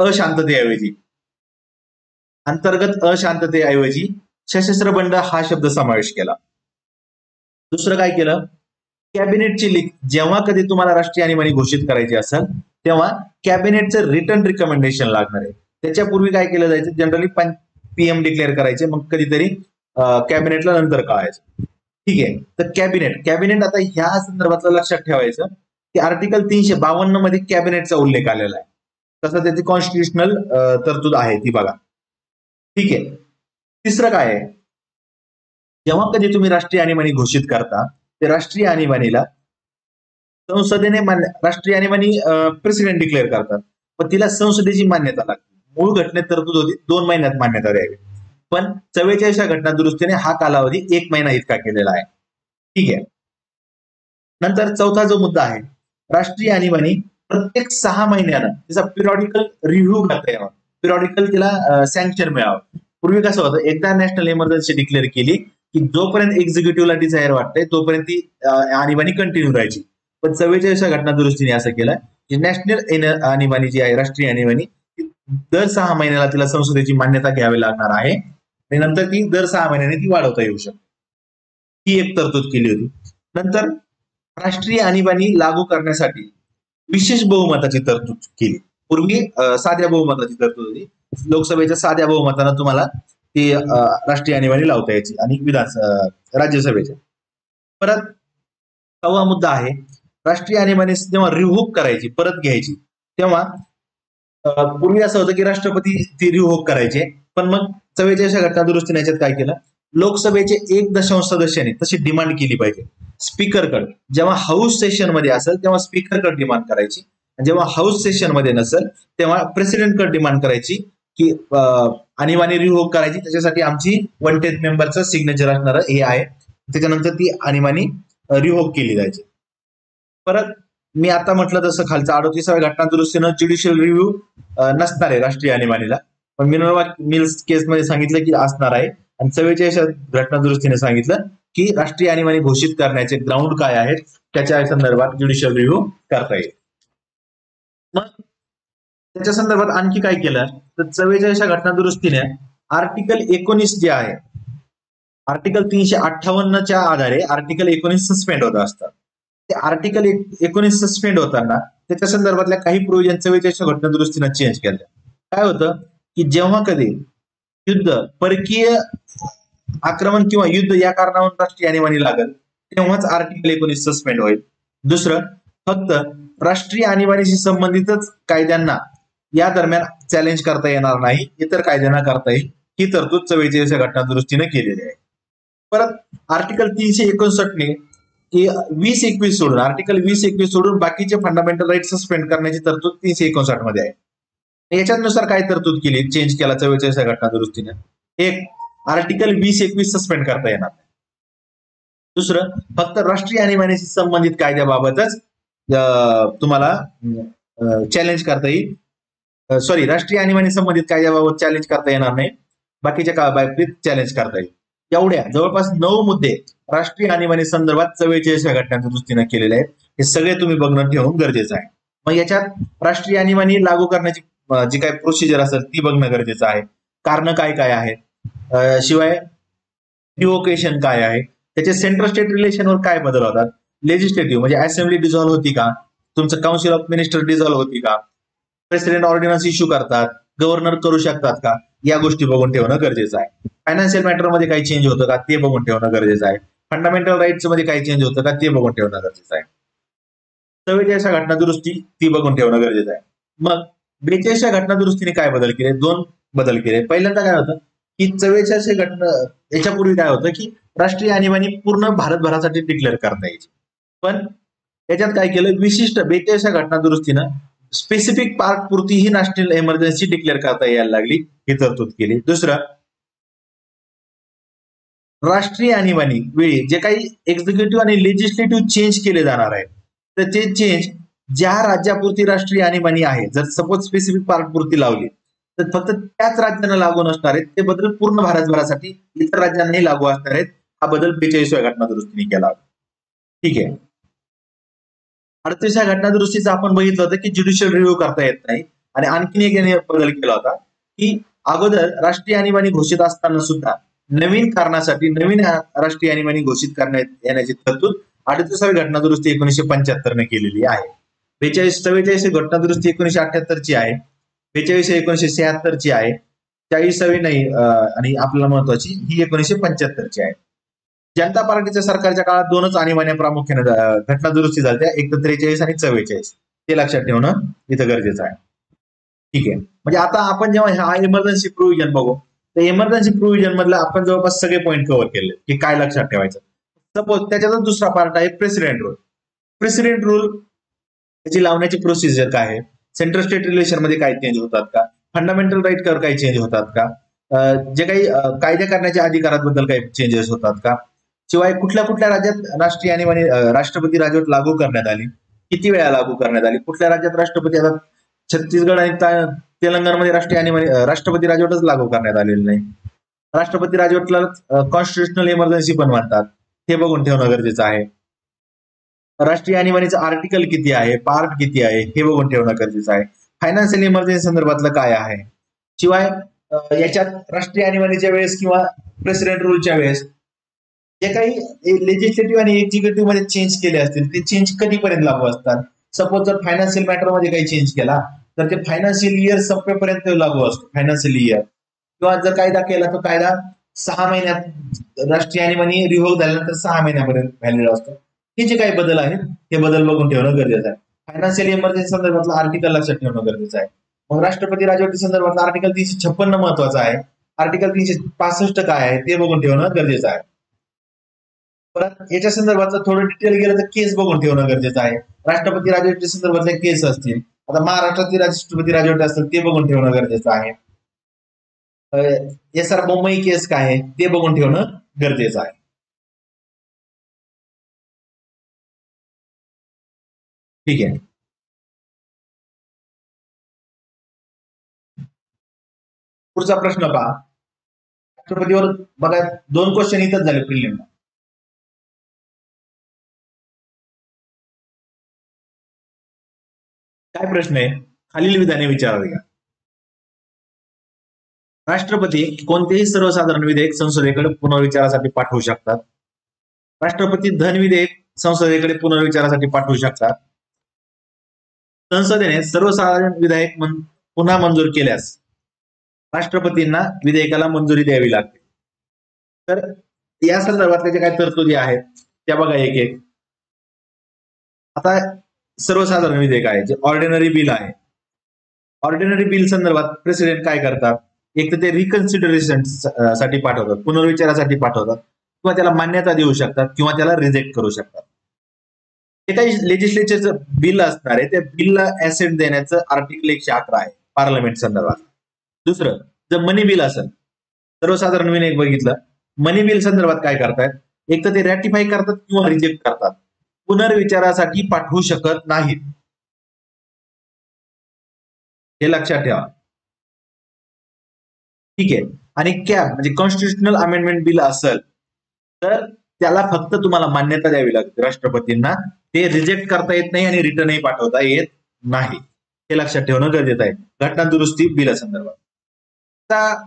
A: अशांततेऐवजी सशस्त्र बंड हा शब्द समावेश केला. दुसरं काय केलं, कॅबिनेटची लीक. जेव्हा कधी तुम्हाला राष्ट्रीय आणीबाणी घोषित करायची असेल तेव्हा कॅबिनेटचं रिटर्न रिकमेंडेशन लागणार आहे. त्याच्यापूर्वी काय केलं जायचं, जनरली PM डिक्लेअर करायचे, मग कधीतरी कॅबिनेटला नंतर कळायचं. ठीक आहे, तर कॅबिनेट आता ह्या संदर्भातलं लक्षात ठेवायचं की आर्टिकल 352 मध्ये कॅबिनेटचा उल्लेख आलेला आहे. तसं त्याची कॉन्स्टिट्युशनल तरतूद आहे ती बघा. ठीक आहे. तिसरं काय आहे, जेव्हा कधी तुम्ही राष्ट्रीय आणीबाणी घोषित करता ते राष्ट्रीय आणीबाणीला संसदेने राष्ट्रीय आणीबाणी प्रेसिडेंट डिक्लेअर करतात, पण तिला संसदेची मान्यता लागते. मूळ घटनेत तरतूद होती 2 महिन्यात मान्यता द्यावी, पण 44व्या घटना दुरुस्तीने हा कालावधी 1 महिना इतका केलेला आहे. ठीक आहे. नंतर चौथा जो मुद्दा आहे, राष्ट्रीय आणीबाणी प्रत्येक 6 महिन्यानं तिचा पिरियॉडिकल रिव्ह्यू करता यावा, पिरियॉडिकल तिला सँक्शन मिळावं. पूर्वी कसं होतं, एकदा नॅशनल इमर्जन्सी डिक्लेअर केली की जोपर्यंत एक्झिक्युटिव्हला डिझायर वाटतंय तोपर्यंत ती आणीबाणी कंटिन्यू राहायची. पण 44व्या घटना दुरुस्तीने असं केलं की नॅशनल आणीबाणी जी आहे, राष्ट्रीय आणीबाणी, दर 6 महिन्याला तिला संसदेची मान्यता घ्यावी लागणार आहे आणि नंतर ती दर 6 महिन्याने ती वाढवता येऊ शकते. ही एक तरतूद केली होती. नंतर राष्ट्रीय आणीबाणी लागू करण्यासाठी विशेष बहुमताची तरतूद केली. पूर्वी साध्या बहुमताची तरतूद होती. लोकसभेच्या साध्या बहुमतानं तुम्हाला ती राष्ट्रीय आणीबाणी लावता यायची आणि राज्यसभेच्या. परत 6वा मुद्दा आहे, राष्ट्रीय आणीबाणी जेव्हा रिव्होक करायची, परत घ्यायची, तेव्हा पूर्वी असं होतं की राष्ट्रपती ती रिव्होक करायचे, पण मग 44व्या घटना दुरुस्तीने याच्यात काय केलं, लोकसभेचे 1 सदस्यांनी तशी डिमांड केली पाहिजे स्पीकरकडे. जेव्हा हाऊस सेशन मध्ये असेल तेव्हा स्पीकरकडे डिमांड करायची, जेव्हा हाऊस सेशन मध्ये नसेल तेव्हा प्रेसिडेंटकडे डिमांड करायची की आणीबाणी रिव्होक करायची, त्याच्यासाठी आमची 1/10 मेंबरचं सिग्नेचर असणार हे आहे. त्याच्यानंतर ती आणीबाणी रिव्होक केली जायची. परत मी आता म्हटलं तसं खालचं 38व्या घटना दुरुस्तीनं ज्युडिशियल रिव्ह्यू नसणार आहे राष्ट्रीय आणीबाणीला, पण मिनर्वा मिल्स केसमध्ये सांगितलं की असणार आहे. आणि 44व्या घटना दुरुस्तीने सांगितलं की राष्ट्रीय आणीबाणी घोषित करण्याचे ग्राउंड काय आहेत त्याच्या संदर्भात ज्युडिशियल रिव्ह्यू करता येईल. मग त्याच्या संदर्भात आणखी काय केलं तर 44व्या घटना दुरुस्तीने आर्टिकल 19 जे आहे, आर्टिकल 358च्या आधारे आर्टिकल 19 सस्पेंड होत असतात. ते आर्टिकल 19 सस्पेंड होताना त्याच्या संदर्भातल्या काही प्रोव्हिजन 44व्या घटना दुरुस्तीने चेंज केल्या. काय होतं की जेव्हा कधी युद्ध, परकीय आक्रमण किंवा युद्ध या कारणावरून राष्ट्रीय आणीबाणी लागेल तेव्हाच आर्टिकल 19 सस्पेंड होईल. दुसरं, फक्त राष्ट्रीय आणीबाणीशी संबंधितच कायद्यांना या दरम्यान चॅलेंज करता येणार नाही, इतर कायद्यांना करता येईल. ही तरतूद 44व्या घटना दुरुस्तीने केलेली आहे. परत आर्टिकल 359 ने 20-21 सोडून, आर्टिकल 20-21 सोडून बाकीचे फंडामेंटल राईट सस्पेंड करण्याची तरतूद 359 मध्ये आहे. याच्यानुसार काय तरतूद केली, चेंज केला 44व्या घटना दुरुस्तीने, एक, आर्टिकल 20-21 सस्पेंड करता येणार नाही. दुसरं, फक्त राष्ट्रीय आणीबाणीशी संबंधित कायद्याबाबतच तुम्हाला चॅलेंज करता येईल. राष्ट्रीय आणीबाणी संबंधित कायद्याबाबत चॅलेंज करता येणार नाही, बाकीच्या काळाबाबतीत चॅलेंज करता येईल. एवढ्या जवळपास 9 मुद्दे राष्ट्रीय आणीबाणी संदर्भात 44व्या घटना दुरुस्तीने केलेले आहेत. हे सगळे तुम्ही बघणं ठेवून गरजेचं आहे. मग याच्यात राष्ट्रीय आणीबाणी लागू करण्याची जी काही प्रोसिजर असेल ती बघणं गरजेचं आहे. कारण काय काय आहेत, शिवाय रिव्होकेशन काय आहे, त्याचे सेंट्रल स्टेट रिलेशनवर काय बदल होतात, लेजिस्लेटिव्ह म्हणजे असेंब्ली डिझॉल्व्ह होती का, तुमचं काउन्सिल ऑफ मिनिस्टर डिझॉल्व्ह होती का, प्रेसिडेंट ऑर्डिनन्स इश्यू करतात, गव्हर्नर करू शकतात का, या गोष्टी बघून ठेवणं गरजेचं आहे. फायनान्शियल मॅटर मध्ये काही चेंज होतं का ते बघून ठेवणं गरजेचं आहे. फंडामेंटल राईट्स मध्ये काही चेंज होतं का ते बघून ठेवणं गरजेचं आहे. 44व्या घटना दुरुस्ती ती बघून ठेवणं गरजेचं आहे. मग 42व्या घटना दुरुस्तीने काय बदल केले, 2 बदल केले. पहिल्यांदा काय होतं की 44व्या घटना, याच्यापूर्वी काय होतं की राष्ट्रीय आणीबाणी पूर्ण भारतभरासाठी डिक्लेअर करता यायची, पण त्याच्यात काय केलं, विशिष्ट 42व्या घटना दुरुस्तीनं स्पेसिफिक पार्ट पुरती ही नॅशनल इमर्जन्सी डिक्लेअर करता यायला लागली, ही तरतूद केली. दुसरं, राष्ट्रीय आणीबाणी वेळी जे काही एक्झिक्युटिव्ह आणि लेजिस्लेटिव्ह चेंज केले जाणार आहेत, तर ते चेंज ज्या राज्यापुरती राष्ट्रीय आणीबाणी आहे, जर सपोज स्पेसिफिक पार्ट पुरती लावली तर फक्त त्याच राज्यांना लागू नसणार आहेत. ते बदल पूर्ण भारतभरासाठी इतर राज्यांनाही लागू असणार आहेत. हा बदल 42व्या घटना दुरुस्तीने केला. ठीक आहे. 38व्या घटना दुरुस्तीचा आपण बघितलं होतं की ज्युडिशियल रिव्ह्यू करता येत नाही. आणि आणखीन एक याने बदल केला होता की अगोदर राष्ट्रीय आणीबाणी घोषित असताना सुद्धा नवीन कारणासाठी नवीन राष्ट्रीय आणीबाणी घोषित करण्यात येण्याची तरतूद 38वी घटना दुरुस्ती 1975 ने केलेली आहे. 44 घटना दुरुस्ती 1978 ची आहे. 42 1976 ची आहे. 40वी नाही आणि आपल्याला महत्वाची ही 1975 ची आहे. जनता पार्टीच्या सरकारच्या काळात दोनच आणीबाण्या प्रामुख्याने घटना दुरुस्ती झाल्या, एक तर 43 आणि 44. ते लक्षात ठेवणं इथं गरजेचं आहे. ठीक आहे. म्हणजे आता आपण जेव्हा हा इमर्जन्सी प्रोव्हिजन बघू, तर इमर्जन्सी प्रोव्हिजन मधलं आपण जवळपास सगळे पॉईंट कव्हर केले की काय लक्षात ठेवायचं. सपोज त्याच्यातच दुसरा पार्ट आहे प्रेसिडेंट रूल. प्रेसिडेंट रूल त्याची लावण्याची प्रोसिजर काय आहे, सेंट्रल स्टेट रिलेशन मध्ये काही चेंज होतात का, फंडामेंटल राईट कर काही चेंज होतात का, जे काही कायदे करण्याच्या अधिकाराबद्दल काही चेंजेस होतात का, शिवाय कुठल्या कुठल्या राज्यात राष्ट्रीय आणीबाणी राष्ट्रपती राजवट लागू करण्यात आली, किती वेळा लागू करण्यात आली, कुठल्या राज्यात राष्ट्रपती, आता छत्तीसगड आणि तेलंगणामध्ये राष्ट्रीय आणीबाणी राष्ट्रपती राजवटच लागू करण्यात आलेली नाही. राष्ट्रपती राजवटला कॉन्स्टिट्युशनल इमर्जन्सी पण म्हणतात, हे बघून ठेवणं गरजेचं आहे. राष्ट्रीय आणीबाणीचं आर्टिकल किती आहे, पार्ट किती आहे, हे बघून ठेवणं गरजेचं आहे. फायनान्शियल इमर्जन्सी संदर्भातलं काय आहे, शिवाय याच्यात राष्ट्रीय आणीबाणीच्या वेळेस किंवा प्रेसिडेंट रूलच्या वेळेस जे काही लेजिस्लेटिव्ह आणि एक्झिक्युटिव्ह मध्ये चेंज केले असतील ते चेंज कधीपर्यंत लागू असतात. सपोज जर फायनान्शियल मॅटर मध्ये काही चेंज केला तर ते फायनान्शियल इयर संपेपर्यंत लागू असतो, फायनान्शियल इयर. किंवा जर कायदा केला तर कायदा 6 महिन्यात, राष्ट्रीय आणीबाणी रिव्ह्यू झाल्यानंतर 6 महिन्यापर्यंत व्हॅलिड असतो. हे जे काही बदल आहेत ते बदल बघून ठेवणं गरजेचं आहे. फायनान्शियल इमर्जन्सी संदर्भातलं आर्टिकल लक्षात ठेवणं गरजेचं आहे. मग राष्ट्रपती राजवटी संदर्भातलं आर्टिकल 356 महत्वाचं आहे. आर्टिकल 365 काय आहे ते बघून ठेवणं गरजेचं आहे. परत याच्या संदर्भातलं थोडं डिटेल गेलं तर केस बघून ठेवणं गरजेचं आहे. राष्ट्रपती राजवटी संदर्भातल्या केस असतील, आता महाराष्ट्रातील राष्ट्रपती राजवट असतील ते बघून ठेवणं गरजेचं आहे. SR मुंबई केस काय आहे ते बघून ठेवणं गरजेचं आहे. ठीक आहे. पुढचा प्रश्न पहा. राष्ट्रपतीवर बघा 2 क्वेश्चन इथंच झाले प्रिलिमला. काय प्रश्न आहे, खालील विधाने विचारावी. राष्ट्रपती कोणतेही सर्वसाधारण विधेयक संसदेकडे पुनर्विचारासाठी पाठवू शकतात. राष्ट्रपती धन विधेयक संसदेकडे पुनर्विचारासाठी पाठवू शकतात. संसदेने सर्वसाधारण विधेयक पुन्हा मंजूर केल्यास राष्ट्रपतींना विधेयकाला मंजुरी द्यावी लागते. तर या संदर्भातल्या जे काही तरतुदी आहेत त्या बघा एक एक. आता सर्वसाधारण विधेयक आहे जे ऑर्डिनरी बिल आहे. ऑर्डिनरी बिल संदर्भात प्रेसिडेंट काय करतात, एक तर ते रिकन्सिडरेशन साठी पाठवतात, पुनर्विचारासाठी पाठवतात, किंवा त्याला मान्यता देऊ शकतात किंवा त्याला रिजेक्ट करू शकतात. जे काही लेजिस्लेचरचं बिल असणार आहे त्या बिलला ऍसेंट देण्याचं आर्टिकल 111 आहे पार्लमेंट संदर्भात. दुसरं, जर मनी बिल असेल, सर्वसाधारण विधेयक बघितलं, मनी बिल संदर्भात काय करतात, एक तर ते रॅटिफाय करतात किंवा रिजेक्ट करतात, पुनर्विचारासाठी पाठवू शकत नाहीत. हे लक्षात ठेवा. ठीक आहे. आणि कॅब म्हणजे कॉन्स्टिट्युशनल अमेंडमेंट बिल असेल तर त्याला फक्त तुम्हाला मान्यता द्यावी लागते राष्ट्रपतींना, ते रिजेक्ट करता येत नाही आणि रिटर्नही पाठवता येत नाही. हे लक्षात ठेवणं गरजेचं आहे घटना दुरुस्ती बिल संदर्भात. आता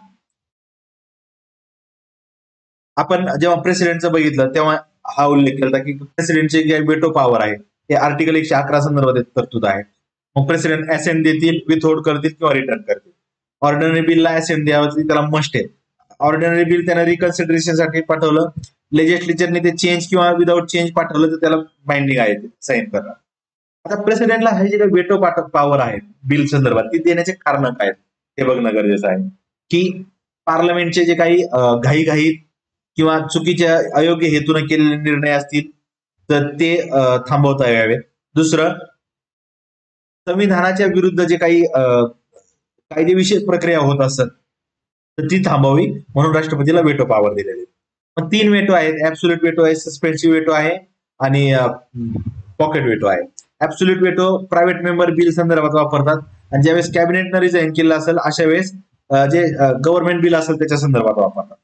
A: आपण जेव्हा प्रेसिडेंटचं बघितलं तेव्हा हा उल्लेख केला की प्रेसिडेंटचे जे वेटो पॉवर आहे ते आर्टिकल 111 संदर्भात तरतूद आहे. मग प्रेसिडेंट ऍसेंट देतील, विथहोल्ड करतील किंवा रिटर्न करतील. ऑर्डिनरी बिलला ऍसेंट द्यावं त्याला मस्ट आहे. ऑर्डिनरी बिल त्यानं रिकन्सिडरेशन साठी पाठवलं, लेजिस्लेचरने ते चेंज किंवा विदाऊट चेंज पाठवलं तर त्याला बाइंडिंग आहे साईन करणं. आता प्रेसिडेंटला हे जे काही वेटो पॉवर आहे बिल संदर्भात ती देण्याचे कारण काय ते बघणं गरजेचं आहे. की पार्लमेंटचे जे काही घाई किंवा चुकीच्या अयोग्य हेतून केलेले निर्णय असतील तर ते थांबवता यावे. दुसरं,
B: संविधानाच्या विरुद्ध जे काही कायदेविषयक प्रक्रिया होत असतात तर ती थांबवावी म्हणून राष्ट्रपतीला वेटो पॉवर दिलेली. मग 3 वेटो आहेत. ऍब्सोल्यूट वेटो आहे, सस्पेन्सिव्ह वेटो आहे आणि पॉकेट वेटो आहे. Absolute veto private member bill संदर्भात वापरतात आणि ज्यावेळेस कॅबिनेटनं रिझाईन केलं असेल अशा वेळेस जे गव्हर्नमेंट बिल असेल त्याच्या संदर्भात वापरतात.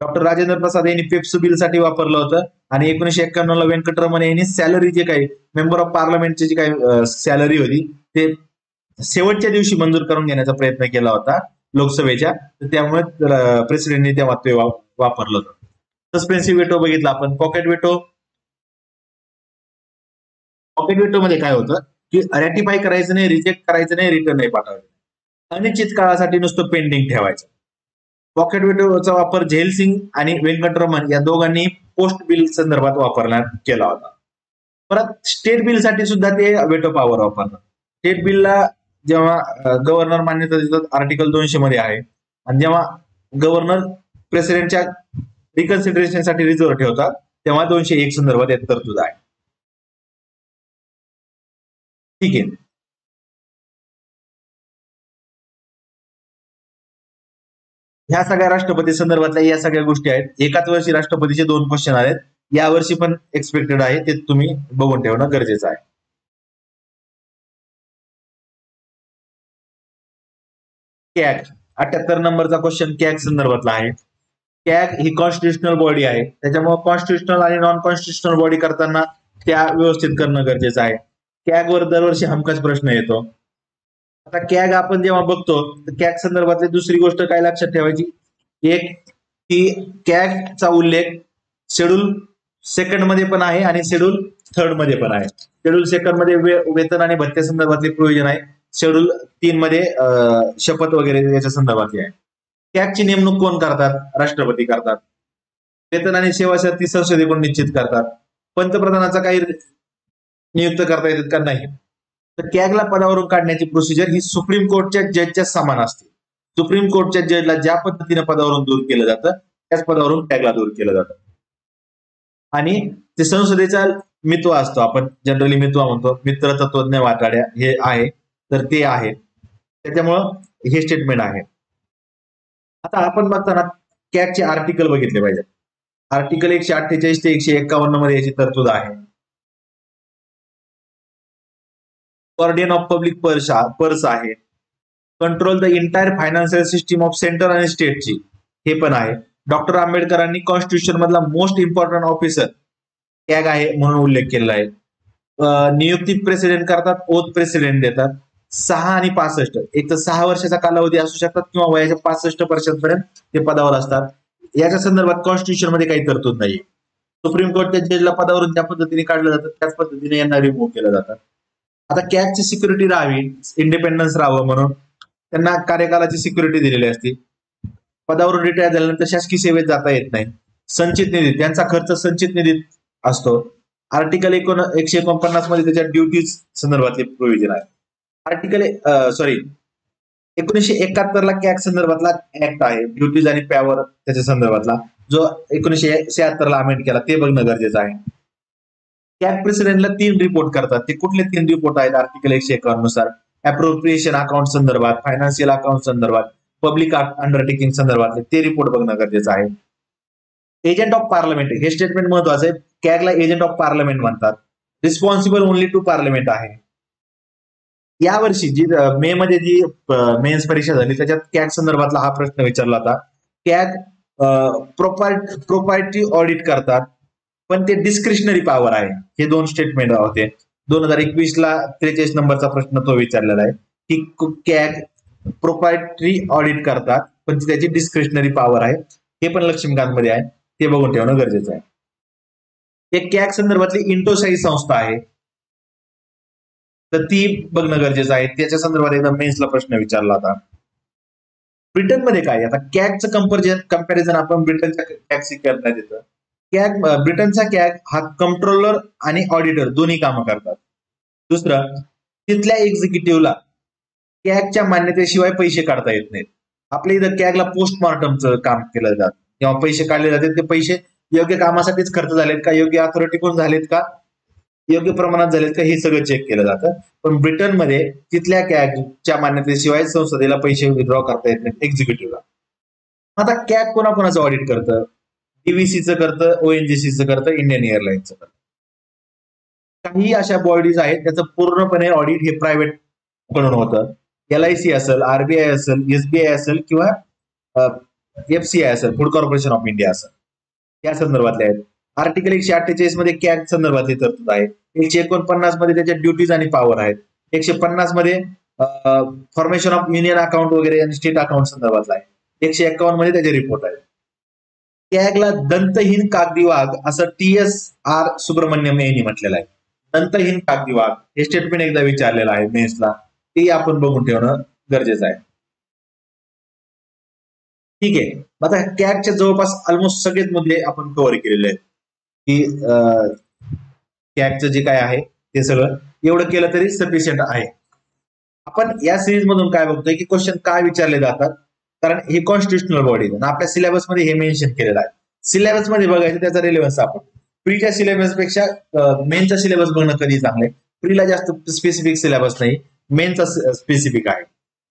B: डॉक्टर राजेंद्र प्रसाद यांनी पेप्स बिलसाठी वापरलं होतं आणि 1991 ला व्यंकटरमण यांनी सॅलरी जे काही मेंबर ऑफ पार्लमेंटची जी काही सॅलरी होती ते शेवटच्या दिवशी मंजूर करून घेण्याचा प्रयत्न केला होता लोकसभेच्या, तर त्यामुळे प्रेसिडेंटनी तेव्हा ते वापरलं होतं. सस्पेन्सिव्ह वेटो बघितला आपण. पॉकेट वेटो मध्ये काय होतं की रॅटिफाय करायचं नाही, रिजेक्ट करायचं नाही, रिटर्न नाही पाठवायचं, अनिश्चित काळासाठी नुसतं पेंडिंग ठेवायचं. पॉकेट वेटोचा वापर झैल आणि व्यंकटरमण या दोघांनी पोस्ट बिल संदर्भात वापरण्यात केला होता. परत स्टेट बिलसाठी सुद्धा ते वेटो पॉवर वापरतात. स्टेट बिलला जेव्हा गव्हर्नर मान्यता देतात आर्टिकल 200 मध्ये आहे आणि जेव्हा गव्हर्नर प्रेसिडेंटच्या रिकन्सिडरेशनसाठी रिझर्व्ह ठेवतात तेव्हा 201 संदर्भात यात तरतूद आहे. ठीक आहे. ह्या सगळ्या राष्ट्रपती संदर्भातल्या या सगळ्या गोष्टी आहेत. एकाच वर्षी राष्ट्रपतीचे 2 क्वेश्चन आहेत. या वर्षी पण एक्सपेक्टेड आहे, ते तुम्ही बघून ठेवणं गरजेचं आहे. कॅग 78 नंबरचा क्वेश्चन कॅग संदर्भातला आहे. कॅग ही कॉन्स्टिट्युशनल बॉडी आहे, त्याच्यामुळे कॉन्स्टिट्युशनल आणि नॉन कॉन्स्टिट्युशनल बॉडी करताना त्या व्यवस्थित करणं गरजेचं आहे. कॅग वर दरवर्षी हमखास प्रश्न येतो. आता कॅग आपण जेव्हा बघतो तर कॅग संदर्भातली दुसरी गोष्ट काय लक्षात ठेवायची, एक की कॅगचा उल्लेख शेड्यूल 2 मध्ये पण आहे आणि शेड्यूल 3 मध्ये पण आहे. शेड्यूल 2 मध्ये वेतन आणि भत्त्या संदर्भातले प्रोव्हिजन आहे. शेड्यूल 3 मध्ये शपथ वगैरे याच्या संदर्भातली आहे. कॅगची नेमणूक कोण करतात? राष्ट्रपती करतात. वेतन आणि सेवा शर्ती संसदेकडून निश्चित करतात. पंतप्रधानाचा काही नियुक्त करता येतात का? नाही. तर कॅगला पदावरून काढण्याची प्रोसिजर ही सुप्रीम कोर्टच्या जजच्या समान असते. सुप्रीम कोर्टच्या जजला ज्या पद्धतीने पदावरून दूर केलं जातं त्याच पदावरून कॅगला दूर केलं जातं. आणि ते संसदेचा मित्व असतो, आपण जनरली मित्व म्हणतो, मित्र तत्वज्ञ वाटाड्या हे आहे, तर ते आहे. त्याच्यामुळं हे स्टेटमेंट आहे. आता आपण बघताना कॅगचे आर्टिकल बघितले पाहिजे. आर्टिकल 148 ते 151 मध्ये याची तरतूद आहे. गार्डियन ऑफ पब्लिक पर्स आहे. Control the entire financial system of centre आणि स्टेटची हे पण आहे. डॉक्टर आंबेडकरांनी कॉन्स्टिट्यूशन मधला मोस्ट इम्पॉर्टंट ऑफिसर कॅग आहे म्हणून उल्लेख केलेला आहे. नियुक्ती प्रेसिडेंट करतात, ओथ प्रेसिडेंट देतात. 6 आणि 65 एक तर 6 वर्षाचा कालावधी असू शकतात किंवा वयाच्या 65 वर्षांपर्यंत ते पदावर असतात. याच्या संदर्भात कॉन्स्टिट्यूशन मध्ये काही तरतूद नाहीये. सुप्रीम कोर्टच्या जजला पदावरून ज्या पद्धतीने काढलं जातं त्याच पद्धतीने यांना रिमूव्ह केलं जातं. आता कॅगची सिक्युरिटी राहावी, इंडिपेंडन्स राहावं म्हणून त्यांना कार्यकालाची सिक्युरिटी दिलेली असते. पदावरून रिटायर झाल्यानंतर शासकीय सेवेत जाता येत नाही. संचित निधी, त्यांचा खर्च संचित निधीत असतो. आर्टिकल 149 मध्ये त्याच्या ड्युटीज संदर्भातले प्रोव्हिजन आहे. आर्टिकल 1971 ला कॅग संदर्भातला ऍक्ट आहे, ड्युटीज आणि पॉवर त्याच्या संदर्भातला, जो 1976 ला अमेंड केला, ते बघणं गरजेचं आहे. कॅग प्रेसिडेंटला 3 रिपोर्ट करतात. ते कुठले 3 रिपोर्ट आहेत? आर्टिकल 151 नुसार अप्रोप्रिएशन अकाउंट संदर्भात, फायनान्शियल अकाउंट संदर्भात, पब्लिक अंडरटेकिंग संदर्भातले ते रिपोर्ट बघणं गरजेचं आहे. एजंट ऑफ पार्लमेंट हे स्टेटमेंट महत्वाचं आहे. कॅगला एजंट ऑफ पार्लमेंट म्हणतात. रिस्पॉन्सिबल ओनली टू पार्लमेंट आहे. यावर्षी जी मे मध्ये जी मेन्स परीक्षा झाली त्याच्यात कॅग संदर्भातला हा प्रश्न विचारला होता. कॅग प्रोपर्टी ऑडिट करतात, पण ते डिस्क्रिशनरी पॉवर आहे. हे 2 स्टेटमेंट होते. 2021 ला 43 नंबरचा प्रश्न तो विचारलेला आहे की कॅग प्रोपर्टी ऑडिट करतात पण त्याची डिस्क्रिशनरी पॉवर आहे. हे पण लक्ष्मीकांत मध्ये आहे, ते बघून ठेवणं गरजेचं आहे. एक कॅग संदर्भातली इंटोसाइज संस्था आहे, तर ती बघणं गरजेचं आहे. त्याच्या संदर्भात एकदा मेन्सला प्रश्न विचारला होता. ब्रिटनमध्ये काय? आता कॅगचं कंपॅरिझन आपण ब्रिटनच्या कॅगशी करण्यात येतं. ब्रिटनचा कॅग हा कंट्रोलर आणि ऑडिटर दोन्ही कामं करतात. दुसरं, तिथल्या एक्झिक्युटिव्हला कॅगच्या मान्यतेशिवाय पैसे काढता येत नाहीत. आपल्या इथं कॅगला पोस्टमॉर्टमचं काम केलं जातं, किंवा पैसे काढले जातात. ते पैसे योग्य कामासाठीच खर्च झालेत का, योग्य अथॉरिटीकडून झालेत का, योग्य प्रमाणात झालेत का, हे सगळं चेक केलं जातं. पण ब्रिटनमध्ये तिथल्या कॅगच्या मान्यतेशिवाय संसदेला पैसे विड्रॉ करता येत नाहीत एक्झिक्युटिव्हला. आता कॅग कोणाकोणाचं ऑडिट करतं? डीव्हीसीचं करतं, ओएनजीसीचं करतं, इंडियन एअरलाईन्सचं करतं. काही अशा बॉडीज आहेत त्याचं पूर्णपणे ऑडिट हे प्रायव्हेट कडून होतं. LIC असेल, RBI असेल, SBI असेल किंवा FCI असेल, फूड कॉर्पोरेशन ऑफ इंडिया असेल, या संदर्भातले आहेत. आर्टिकल 148 मध्ये कॅग संदर्भातली तरतूद आहे. 149 मध्ये त्याच्या ड्युटीज आणि पॉवर आहेत. 150 मध्ये फॉर्मेशन ऑफ युनियन अकाउंट वगैरे आणि स्टेट अकाउंट संदर्भातला आहे. 151 मध्ये त्याचे रिपोर्ट आहेत. कॅगला दंतहीन कागदी वाघ असं TSR सुब्रमण्यम यांनी म्हटलेलं आहे. दंतहीन कागदी वाघ हे स्टेटमेंट एकदा विचारलेलं आहे मेन्सला, ते आपण बघून ठेवणं गरजेचं आहे. ठीक आहे, आता कॅगच्या जवळपास ऑलमोस्ट सगळेच मुद्दे आपण कव्हर केलेले आहेत की कॅगचं जे काय आहे ते सगळं एवढं केलं तरी सफिशियंट आहे. आपण या सिरीज मधून काय बघतोय की क्वेश्चन काय विचारले जातात, कारण हे कॉन्स्टिट्युशनल बॉडी आहे. आपल्या सिलेबसमध्ये हे मेन्शन केलेलं आहे. सिलेबस मध्ये बघायचं त्याचा रिलेव्हन्स आपण प्रीच्या सिलेबस पेक्षा मेनचा सिलेबस बघणं कधी चांगले. प्रीला जास्त स्पेसिफिक सिलेबस नाही, मेनचा स्पेसिफिक आहे,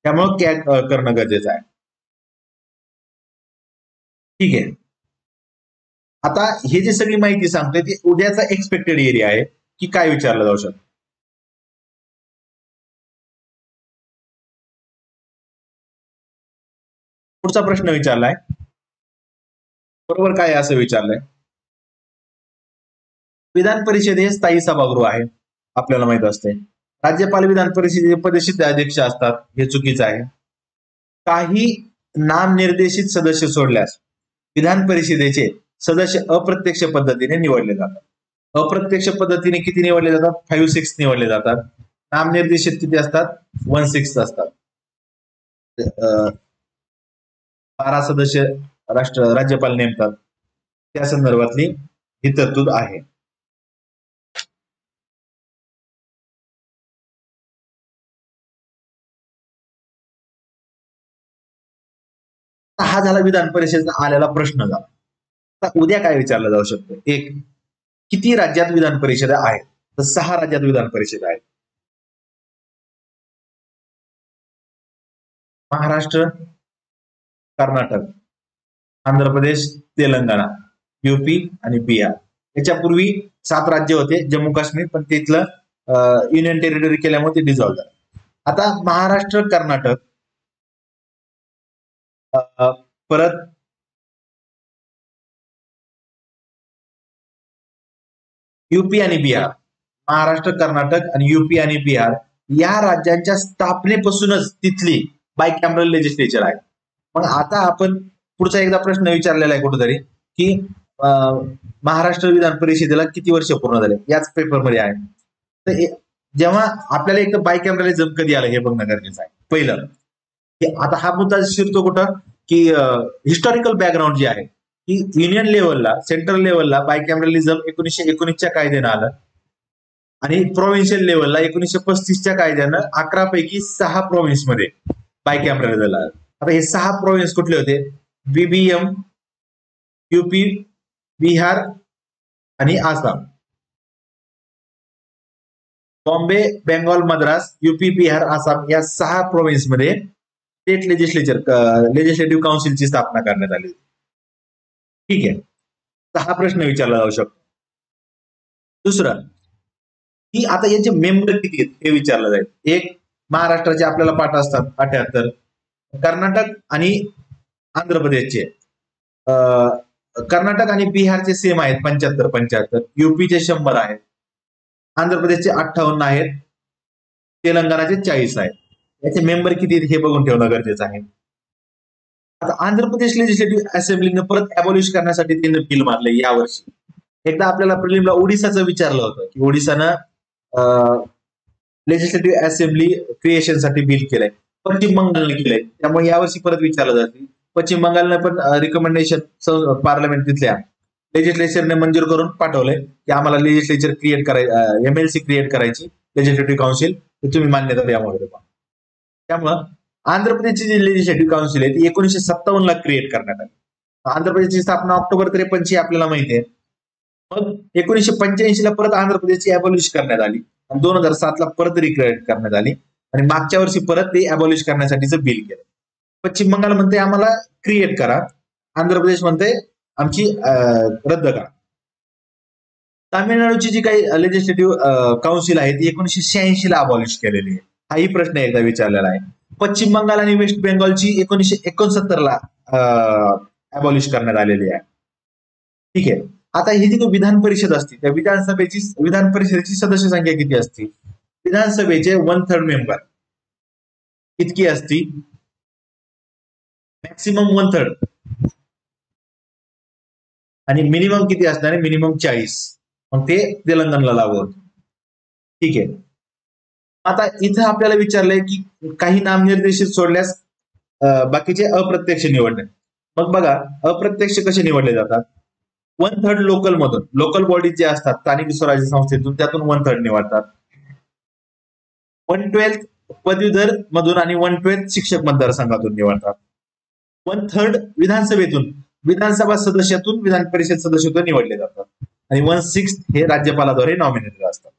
B: त्यामुळे कॅग करणं गरजेचं आहे. ठीक आहे, आता हे जे सगळी माहिती सांगतोय ती उद्याचा एक्सपेक्टेड एरिया आहे की काय विचारलं जाऊ शकतं. पुढचा प्रश्न विचारलाय, बरोबर काय असं विचारलंय. विधान परिषद हे स्थायी सभागृह आहे, आपल्याला माहित असते. राज्यपाल विधान परिषदेचे पदसिद्ध अध्यक्ष असतात, हे चुकीचं आहे. काही नामनिर्देशित सदस्य सोडल्यास विधान परिषदेचे सदस्य अप्रत्यक्ष पद्धतीने निवडले जातात. अप्रत्यक्ष पद्धतीने किती निवडले जातात? 5-6 निवडले जातात. नामनिर्देशित किती असतात? 1/6 असतात. 12 सदस्य राज्यपाल नेमतात, त्या संदर्भातली ही तरतूद आहे. हा झाला विधान परिषदेचा आलेला प्रश्न झाला. आता उद्या काय विचारलं जाऊ शकतं. एक, किती राज्यात विधान परिषद आहेत? तर 6 राज्यात विधान परिषद आहेत. महाराष्ट्र, कर्नाटक, आंध्र प्रदेश, तेलंगणा, UP आणि बिहार. याच्यापूर्वी 7 राज्य होते, जम्मू काश्मीर, पण तिथलं युनियन टेरिटरी केल्यामुळे ते डिझॉल्व झालं. आता महाराष्ट्र, कर्नाटक, परत UP आणि बिहार, महाराष्ट्र, कर्नाटक आणि UP आणि बिहार या राज्यांच्या स्थापनेपासूनच तिथली बायकॅमरल लेजिस्लेचर आहे. मग आता आपण पुढचा एकदा प्रश्न विचारलेला आहे कुठेतरी की महाराष्ट्र विधान परिषदेला किती वर्ष पूर्ण झाले, याच पेपरमध्ये आहे. तर जेव्हा आपल्याला एक बायकॅमरलिझम कधी आलं हे बघणं गरजेचं आहे. पहिलं, आता हा मुद्दा शिरतो कुठं की हिस्टॉरिकल बॅकग्राऊंड जे आहे की युनियन लेवलला, सेंट्रल लेवलला बायकॅमरलिझम 1919च्या कायद्यानं आलं आणि प्रोव्हिन्शियल लेवलला 1935च्या कायद्यानं 11 पैकी 6 प्रोव्हिन्समध्ये बायकॅमरलिझम आलं. आता हे 6 प्रोव्हिन्स कुठले होते? BBM, UP, बिहार आणि आसाम. बॉम्बे, बेंगॉल, मद्रास, UP, बिहार, आसाम या 6 प्रोव्हिन्समध्ये स्टेट लेजिस्लेटिव्ह काउन्सिलची स्थापना करण्यात आली. ठीक आहे, तर हा प्रश्न विचारला जाऊ शकतो. दुसरं की आता याचे मेंबर किती आहेत हे विचारलं जाईल. एक, महाराष्ट्राचे आपल्याला पाठ असतात 78, कर्नाटक आणि आंध्र प्रदेशचे, कर्नाटक आणि बिहारचे सेम आहेत 75-75, UPचे 100 आहेत, आंध्र प्रदेशचे 58 आहेत, तेलंगणाचे 40 आहेत. याचे मेंबर किती आहेत हे बघून ठेवणं गरजेचं आहे. आता आंध्र प्रदेश लेजिस्लेटिव्ह असेंब्लीने परत अबॉलिश करण्यासाठी त्यांनी बिल मारले यावर्षी. एकदा आपल्याला प्रिलिमला ओडिसाचं विचारलं होतं की ओडिसानं लेजिस्लेटिव्ह असेंब्ली क्रिएशनसाठी बिल केलंय, पश्चिम बंगालने केलंय, त्यामुळे यावर्षी परत विचारलं जाते. पश्चिम बंगालने पण रिकमेंडेशन पार्लमेंट तिथल्या लेजिस्लेचरने मंजूर करून पाठवलंय की आम्हाला लेजिस्लेचर क्रिएट करायचं, MLC क्रिएट करायची, लेजिस्लेटिव्ह काउन्सिल, तुम्ही मान्यता द्या वगैरे. त्यामुळं आंध्र प्रदेशची जी लेजिस्लेटिव्ह काउन्सिल आहे ती 1957ला क्रिएट करण्यात आली. आंध्र प्रदेशची स्थापना ऑक्टोबर 53 आपल्याला माहिती आहे. मग 1985ला परत आंध्र प्रदेशची अबॉलिश करण्यात आली आणि 2007ला परत रिक्रिएट करण्यात आली आणि मागच्या वर्षी परत ते अबॉलिश करण्यासाठीचं बिल केलं. पश्चिम बंगाल म्हणते आम्हाला क्रिएट करा, आंध्र प्रदेश म्हणते आमची रद्द करा. तामिळनाडूची जी काही लेजिस्लेटिव्ह काउन्सिल आहे ती 1986ला अबॉलिश केलेली आहे. हाही प्रश्न एकदा विचारलेला आहे. पश्चिम बंगाल आणि वेस्ट बेंगॉलची 1969ला अबॉलिश करण्यात आलेली आहे. ठीक आहे. आता ही जी विधान परिषद असते त्या विधान परिषदेची सदस्य संख्या किती असते? विधानसभेचे 1/3 मेंबर इतकी असती, मॅक्सिमम 1/3 आणि मिनिमम किती असणार आहे? मिनिमम 40. मग ते तेलंगणला लागू होतं. ठीक आहे. आता इथं आपल्याला विचारलंय की काही नामनिर्देशित सोडल्यास बाकीचे अप्रत्यक्ष निवडणे. मग बघा अप्रत्यक्ष कसे निवडले जातात? 1/3 लोकल मधून, लोकल बॉडीज जे असतात स्थानिक स्वराज्य संस्थेतून त्यातून 1/3 निवडतात. 1/12 पदवीधर मधून आणि 1/12 शिक्षक मतदारसंघातून निवडतात. 1/3 विधानसभेतून, विधानसभा सदस्यातून, विधान परिषद सदस्यातून निवडले जातात आणि 1/6 हे राज्यपालाद्वारे नॉमिनेटेड असतात.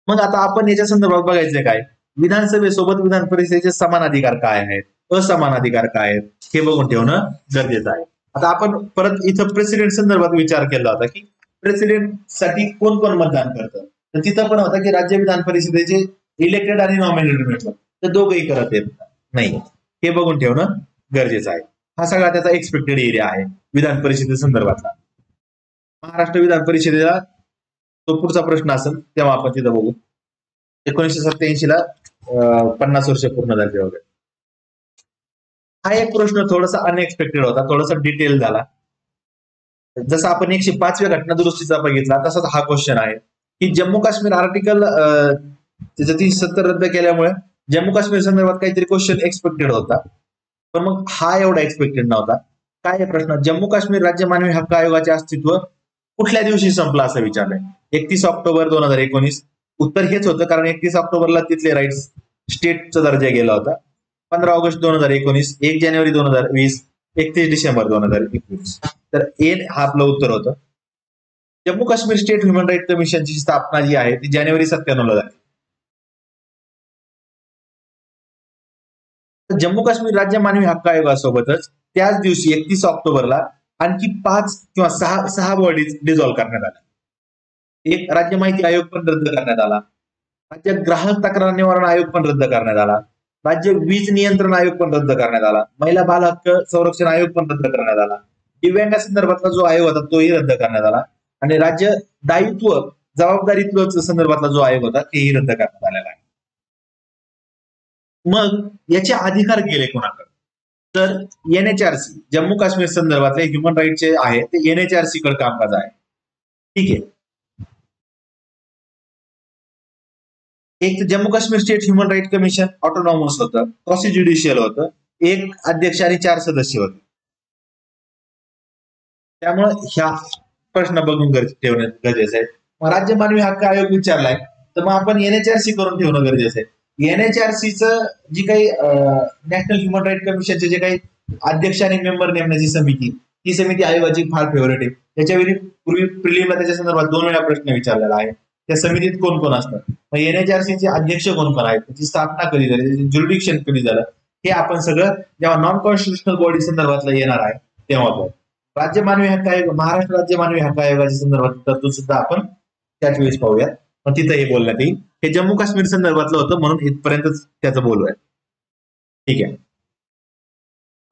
B: मग आता आपण याच्या संदर्भात बघायचं काय? विधानसभेसोबत विधान परिषदेचे समान अधिकार काय आहेत, असमान अधिकार काय आहेत हे बघून ठेवणं गरजेचं आहे. आता आपण परत इथं प्रेसिडेंट संदर्भात विचार केला होता की प्रेसिडेंट साठी कोण कोण मतदान करतं, तर तिथं पण होता की राज्य विधान परिषदेचे इलेक्टेड आणि नॉमिनेटेड मेंबर तर दोघंही करत येत नाही, हे बघून ठेवणं गरजेचं आहे. हा सगळा त्याचा एक्सपेक्टेड एरिया आहे विधान परिषदे संदर्भातला. महाराष्ट्र विधान परिषदेला तो पुढचा प्रश्न असेल तेव्हा आपण तिथं बघू. 1987ला 50 वर्ष पूर्ण झाले वगैरे. हा एक प्रश्न थोडासा अनएक्सपेक्टेड होता, थोडासा डिटेल झाला. जसं आपण 105व्या घटना दुरुस्तीचा बघितला तसाच हा क्वेश्चन आहे की जम्मू काश्मीर आर्टिकल 70 रद्द केल्यामुळे जम्मू काश्मीर संदर्भात काहीतरी क्वेश्चन एक्सपेक्टेड होता, पण मग हा एवढा एक्सपेक्टेड नव्हता. काय आहे प्रश्न? जम्मू काश्मीर राज्य मानवी हक्क आयोगाचे अस्तित्व कुठल्या दिवशी संपलं असं विचारलंय. 31 ऑक्टोबर 2019. उत्तर हेच होतं कारण 31 ऑक्टोबरला तिथले राईट्स स्टेटचा दर्जा गेला होता. 15 ऑगस्ट 2019, 1 जानेवारी 2020, 31 डिसेंबर 2021. तर ए हा आपलं उत्तर होतं. Jammu Kashmir state human right कमिशनची स्थापना जी आहे ती जानेवारी 97ला झाली. जम्मू काश्मीर राज्य मानवी हक्क आयोगासोबतच त्याच दिवशी 31 ऑक्टोबरला आणखी 5 किंवा 6 बॉडीज डिझॉल्व्ह करण्यात आल्या. एक राज्य माहिती आयोग पण रद्द करण्यात आला, राज्य ग्राहक तक्रार निवारण आयोग पण रद्द करण्यात आला, राज्य वीज नियंत्रण आयोग पण रद्द करण्यात आला, महिला बाल हक्क संरक्षण आयोग पण रद्द करण्यात आला, दिव्यांगासंदर्भातला जो आयोग होता तोही रद्द करण्यात आला आणि राज्य दायित्व जबाबदारीत्व संदर्भातला जो आयोग होता तेही रद्द करण्यात आलेला आहे. मग याचे अधिकार गेले कोणाकडे? तर NHRC जम्मू काश्मीर संदर्भातले ह्युमन राईटचे आहे ते NHRC कडे कामकाज आहे. ठीक आहे. एक Jammu Kashmir state human right commission autonomous होतं, क्वासी ज्युडिशियल होतं, एक अध्यक्ष आणि 4 सदस्य होते. त्यामुळे ह्या प्रश्न बघून ठेवणं गरजेचं आहे. मग राज्य मानवी हक्क आयोग विचारलाय तर मग आपण NHRC करून ठेवणं गरजेचं आहे. NHRCचं जी काही नॅशनल ह्युमन राईट कमिशनचे जे काही अध्यक्ष आणि मेंबर नेमण्याची समिती, ती समिती आयोगाची फार फेवरेट आहे. त्याच्यावेळी पूर्वी प्रिलिमला त्याच्या संदर्भात 2 वेळा प्रश्न विचारलेला आहे. त्या समितीत कोण कोण असतात, मग NHRCचे अध्यक्ष कोण कोण आहेत, त्याची स्थापना कधी झाली, त्याचे ज्युरिडिक्शन कधी झालं, हे आपण सगळं जेव्हा नॉन कॉन्स्टिट्युशनल बॉडी संदर्भातलं येणार आहे तेव्हा. राज्य मानवी हक्क आयोग, महाराष्ट्र राज्य मानवी हक्क आयोगाच्या संदर्भात तरतूद सुद्धा आपण त्याच वेळेस पाहूयात. मग तिथं हे बोलण्यात येईल. हे जम्मू काश्मीर संदर्भातलं होतं म्हणून इथपर्यंतच त्याचं बोलूया. ठीक आहे.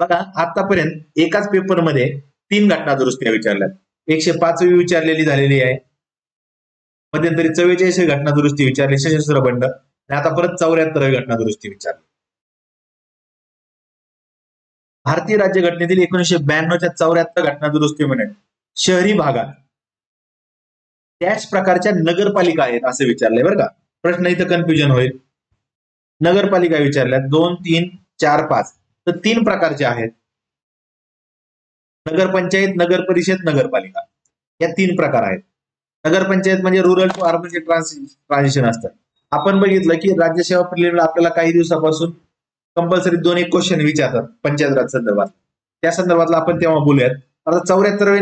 B: बघा आतापर्यंत एकाच पेपरमध्ये 3 घटना दुरुस्त्या विचारल्यात. 105वी विचारलेली झालेली आहे, मध्यंतरी 44वी घटना दुरुस्ती विचारली सशस्त्र बंड आणि आता परत 74वी घटना दुरुस्ती विचारली. भारतीय राज्यघटनेतील 1992च्या 74 घटना दुरुस्तीमध्ये शहरी भागात त्याच प्रकारच्या नगरपालिका आहेत असं विचारलंय बरं का. प्रश्न इथं कन्फ्युजन होईल. नगरपालिका विचारल्यात 2, 3, 4, 5 तर 3 प्रकारचे आहेत. नगरपंचायत, नगर परिषद, नगरपालिका या 3 प्रकार आहेत. नगरपंचायत म्हणजे रुरल टू अर्बन ट्रान्झिशन असतं. आपण बघितलं की राज्यसेवा प्रिलिमला आपल्याला काही दिवसापासून कंपल्सरी 2-1 क्वेश्चन विचारतात पंचायत राज संदर्भात, त्या संदर्भातला आपण तेव्हा बोलूयात. आता 74वी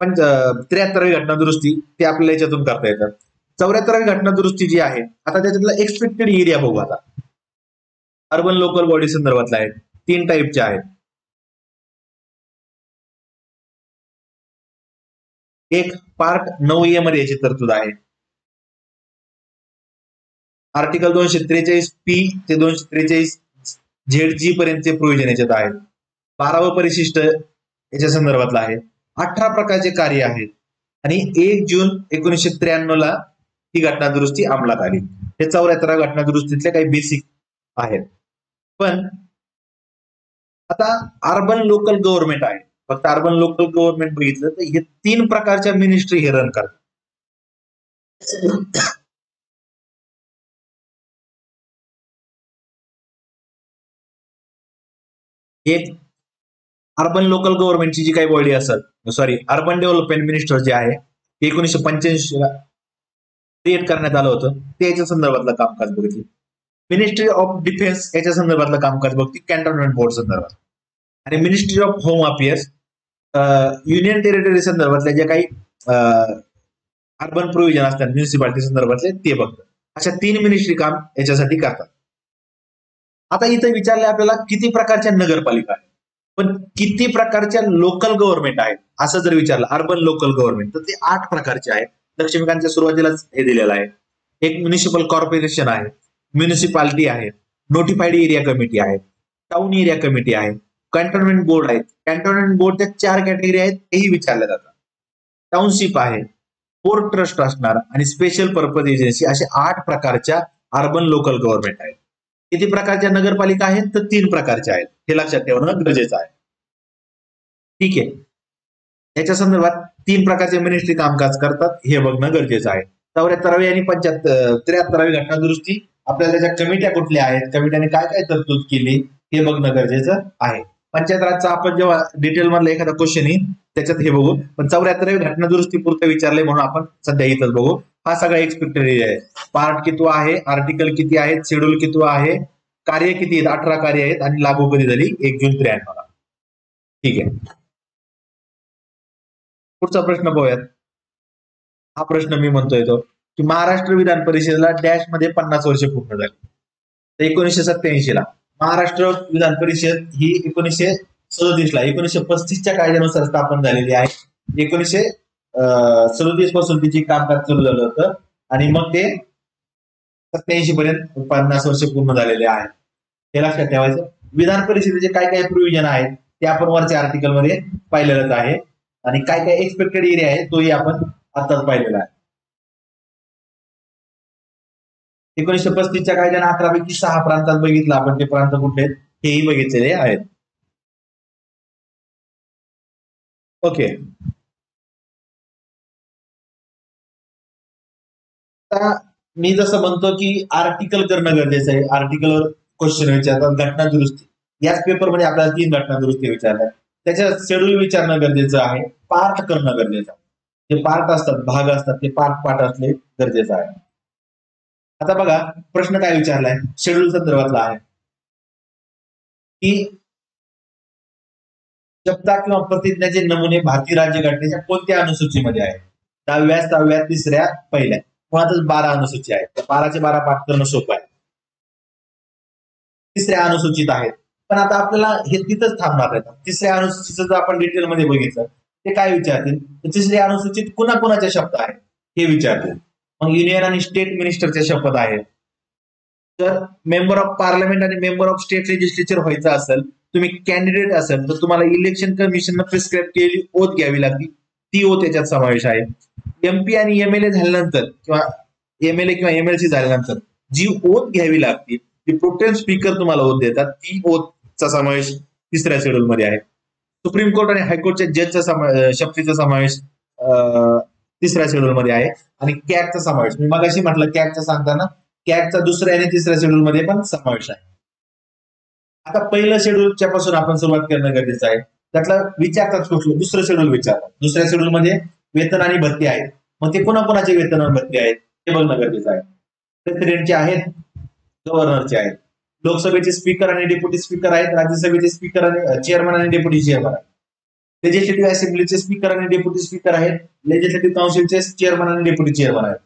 A: 73वी घटना दुरुस्ती ते आपल्याला याच्यातून करता येतात. 74वी घटना दुरुस्ती जी आहे, आता त्याच्यातला एक्सपेक्टेड एरिया बघू. आता अर्बन लोकल बॉडी संदर्भातला आहे, 3 टाईपचे आहेत. एक पार्ट 9A मध्ये याची तरतूद आहे. आर्टिकल 243 पी ते 243 ZG पर्यंतचे प्रोव्हिजन याच्यात आहेत. 12व परिशिष्ट याच्या संदर्भातला आहे. 18 प्रकारचे कार्य आहेत आणि 1 जून 1993 ला ही घटना दुरुस्ती अंमलात आली. हे 74व्या घटना दुरुस्तीतले काही बेसिक आहेत. पण आता अर्बन लोकल गव्हर्नमेंट आहे. फक्त अर्बन लोकल गव्हर्नमेंट बघितलं तर हे 3 प्रकारच्या मिनिस्ट्री हे रन करतात. एक अर्बन लोकल गव्हर्नमेंटची जी काही बॉडी असत, अर्बन डेव्हलपमेंट मिनिस्टर जे आहे ते 1985 ला क्रिएट करण्यात आलं होतं. ते याच्या संदर्भातलं कामकाज बघितलं. मिनिस्ट्री ऑफ डिफेन्स याच्या संदर्भातलं कामकाज बघते कॅन्टोन्मेंट बोर्ड संदर्भात. आणि ministry of home affairs union territory संदर्भातल्या जे काही अर्बन प्रोव्हिजन असतात म्युनिसिपालिटी संदर्भातले ते बघतात. अशा 3 मिनिस्ट्री काम याच्यासाठी करतात. आता इथे विचारले आपल्याला किती प्रकारच्या नगरपालिका आहेत, पण किती प्रकारच्या लोकल गव्हर्नमेंट आहेत असं जर विचारलं अर्बन लोकल गव्हर्नमेंट तर ते 8 प्रकारचे आहेत. लक्ष्मीकांतच्या सुरुवातीलाच हे दिलेलं आहे. एक म्युनिसिपल कॉर्पोरेशन आहे, म्युनिसिपालिटी आहे, नोटिफाईड एरिया कमिटी आहे, टाउन एरिया कमिटी आहे, कॅन्टोन्मेंट बोर्ड आहेत. कॅन्टोन्मेंट बोर्डच्या 4 कॅटेगरी आहेत तेही विचारले जातात. टाउनशिप आहे, पोर्ट ट्रस्ट असणार आणि स्पेशल पर्पज एजन्सी, असे 8 प्रकारच्या अर्बन लोकल गव्हर्नमेंट आहेत. किती प्रकारच्या नगरपालिका आहेत तर 3 प्रकारच्या आहेत. हे लक्षात ठेवणं गरजेचं आहे. ठीक आहे. याच्या संदर्भात 3 प्रकारचे मिनिस्ट्री कामकाज करतात हे बघणं गरजेचं आहे. 74वी आणि 73वी घटना दुरुस्ती आपल्याला त्याच्या कमिट्या कुठल्या आहेत, कमिट्याने काय काय तरतूद केली हे बघणं गरजेचं आहे. पंचायत राजचा आपण जेव्हा डिटेल मधला एखादा क्वेश्चन येईल त्याच्यात हे बघू. पण 74वी घटना दुरुस्ती पुरतं विचारले म्हणून आपण सध्या इथंच बघू. हा सगळा एक्सपेक्टेड एरिया आहे. पार्ट किती आहे, आर्टिकल किती आहेत, शेड्यूल किती आहे, कार्य किती आहेत, 18 कार्य आहेत आणि लागू कधी झाली 1 जून 93 ला. ठीक आहे. पुढचा प्रश्न पाहूयात. हा प्रश्न मी म्हणतोय तो की महाराष्ट्र विधान परिषदेला डॅश मध्ये 50 वर्ष पूर्ण झाली. तर 1987 ला महाराष्ट्र विधान परिषद ही 1937 ला 1935च्या कायद्यानुसार स्थापन झालेली आहे. 1937 पासून तिची कामकाज सुरू झालं होतं आणि मग ते 87 पर्यंत 50 वर्ष पूर्ण झालेले आहेत. हे लक्षात ठेवायचं. विधान परिषदेचे काय काय प्रोव्हिजन आहेत ते आपण वरच्या आर्टिकल मध्ये पाहिलेलंच आहे आणि काय काय एक्सपेक्टेड एरिया आहे तोही आपण आताच पाहिलेला आहे. 1935च्या कायद्याने 11 पैकी 6 प्रांतात बघितलं आपण. ते प्रांत कुठले हेही बघितलेले आहेत. ओके. आता मी जसं म्हणतो की आर्टिकल करणं गरजेचं आहे. आर्टिकलवर क्वेश्चन विचारतात. घटना दुरुस्ती याच पेपरमध्ये आपल्याला 3 घटना दुरुस्ती विचारल्या. त्याच्या शेड्यूल विचारणं गरजेचं आहे. पार्ट करणं गरजेचं आहे. जे पार्ट असतात, भाग असतात ते पार्ट असले गरजेचं आहे. आता बघा प्रश्न काय विचारलाय शेड्यूल संदर्भातला आहे की शब्दा किंवा प्रतिज्ञाचे नमुने भारतीय राज्यघटनेच्या कोणत्या अनुसूचीमध्ये आहेत. 10व्या, 6व्या, 3ऱ्या, 1ल्या. मुळातच 12 अनुसूची आहेत. 12चे 12 पाठ करणं सोपं आहे. 3ऱ्या अनुसूचित आहेत. पण आता आपल्याला हे तिथंच थांबणार आहे. 3ऱ्या अनुसूचीचं जर आपण डिटेलमध्ये बघितलं ते काय विचारतील, 3ऱ्या अनुसूचित कुणाकुणाच्या शब्द आहेत हे विचारतील. मग युनियन आणि स्टेट मिनिस्टरच्या शपथ आहेत. तर मेंबर ऑफ पार्लमेंट आणि मेंबर ऑफ स्टेट लेजिस्लेचर व्हायचं असेल, तुम्ही कॅन्डिडेट असेल तर तुम्हाला इलेक्शन कमिशननं प्रिस्क्राईब केलेली ओथ घ्यावी लागते. ती ओथ याच्यात समावेश आहे. MP आणि MLA झाल्यानंतर किंवा MLA किंवा MLC झाल्यानंतर जी ओथ घ्यावी लागते ती प्रोटेम स्पीकर तुम्हाला ओथ देतात. ती ओथचा समावेश 3ऱ्या शेड्यूल मध्ये आहे. सुप्रीम कोर्ट आणि हायकोर्टच्या जजचा शपथीचा समावेश 3ऱ्या शेड्यूल मध्ये आहे आणि कॅगचा समावेश मी मगाशी म्हटलं कॅगचा सांगताना कॅगचा 2ऱ्या आणि 3ऱ्या शेड्यूल मध्ये पण समावेश आहे. आता पहिलं शेड्यूलच्या पासून आपण सुरुवात करणं गरजेचं आहे. त्यातलं विचारतात कुठलं 2रं शेड्यूल विचारतात. 2ऱ्या शेड्यूल मध्ये वेतन आणि भत्ते आहेत. मग ते कोणाकोणाचे वेतन आणि भत्ते आहेत हे बघणं गरजेचं आहे. प्रेसिडेंटचे आहेत, गव्हर्नरचे आहेत, लोकसभेचे स्पीकर आणि डेप्युटी स्पीकर आहेत, राज्यसभेचे स्पीकर आणि चेअरमन आणि डेप्युटी चेअरमन आहेत. लेजिस्लेटिव्ह असेंब्लीचे स्पीकर आणि डेप्युटी स्पीकर आहेत. लेजिस्लेटिव्ह काउन्सिलचे चेअरमन आणि डेप्युटी चेअरमन आहेत.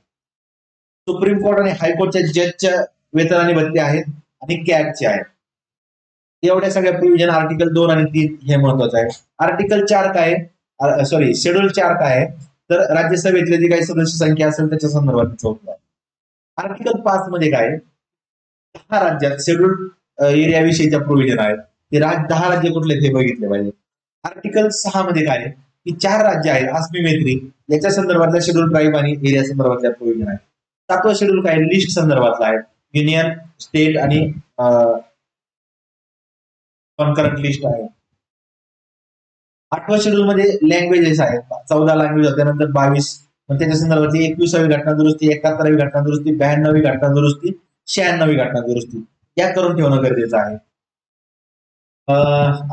A: सुप्रीम कोर्ट आणि हायकोर्टच्या जजच्या वेतन आणि भत्ते आहेत आणि कॅगचे आहेत. एवढ्या सगळ्या प्रोव्हिजन आर्टिकल 2 आणि 3 हे महत्वाचं आहे. आर्टिकल 4 काय शेड्यूल 4 काय आहे तर राज्यसभेतले जे काही सदस्य संख्या असेल त्याच्या संदर्भात चौकट. आर्टिकल 5 मध्ये काय 10 राज्यात शेड्यूल एरिया विषयीच्या प्रोव्हिजन आहेत. ते 10 राज्य कुठले ते बघितले पाहिजे. आर्टिकल 6 मध्ये काय की 4 राज्य आहेत आसमी मैत्री याच्या संदर्भातल्या शेड्यूल ट्राईब आणि एरिया संदर्भातल्या प्रोव्हिजन आहेत. 7वं शेड्यूल काय लिस्ट संदर्भातला आहे. युनियन स्टेट आणि कॉन्करंट लिस्ट आहे. 8व्या शेड्यूल मध्ये लँग्वेजेस आहेत. 14 लँग्वेज होत्या त्यानंतर 22 त्याच्या संदर्भातली 21वी घटना दुरुस्ती 71वी घटना दुरुस्ती 92वी घटना दुरुस्ती 96वी घटना दुरुस्ती या करून ठेवणं गरजेचं आहे.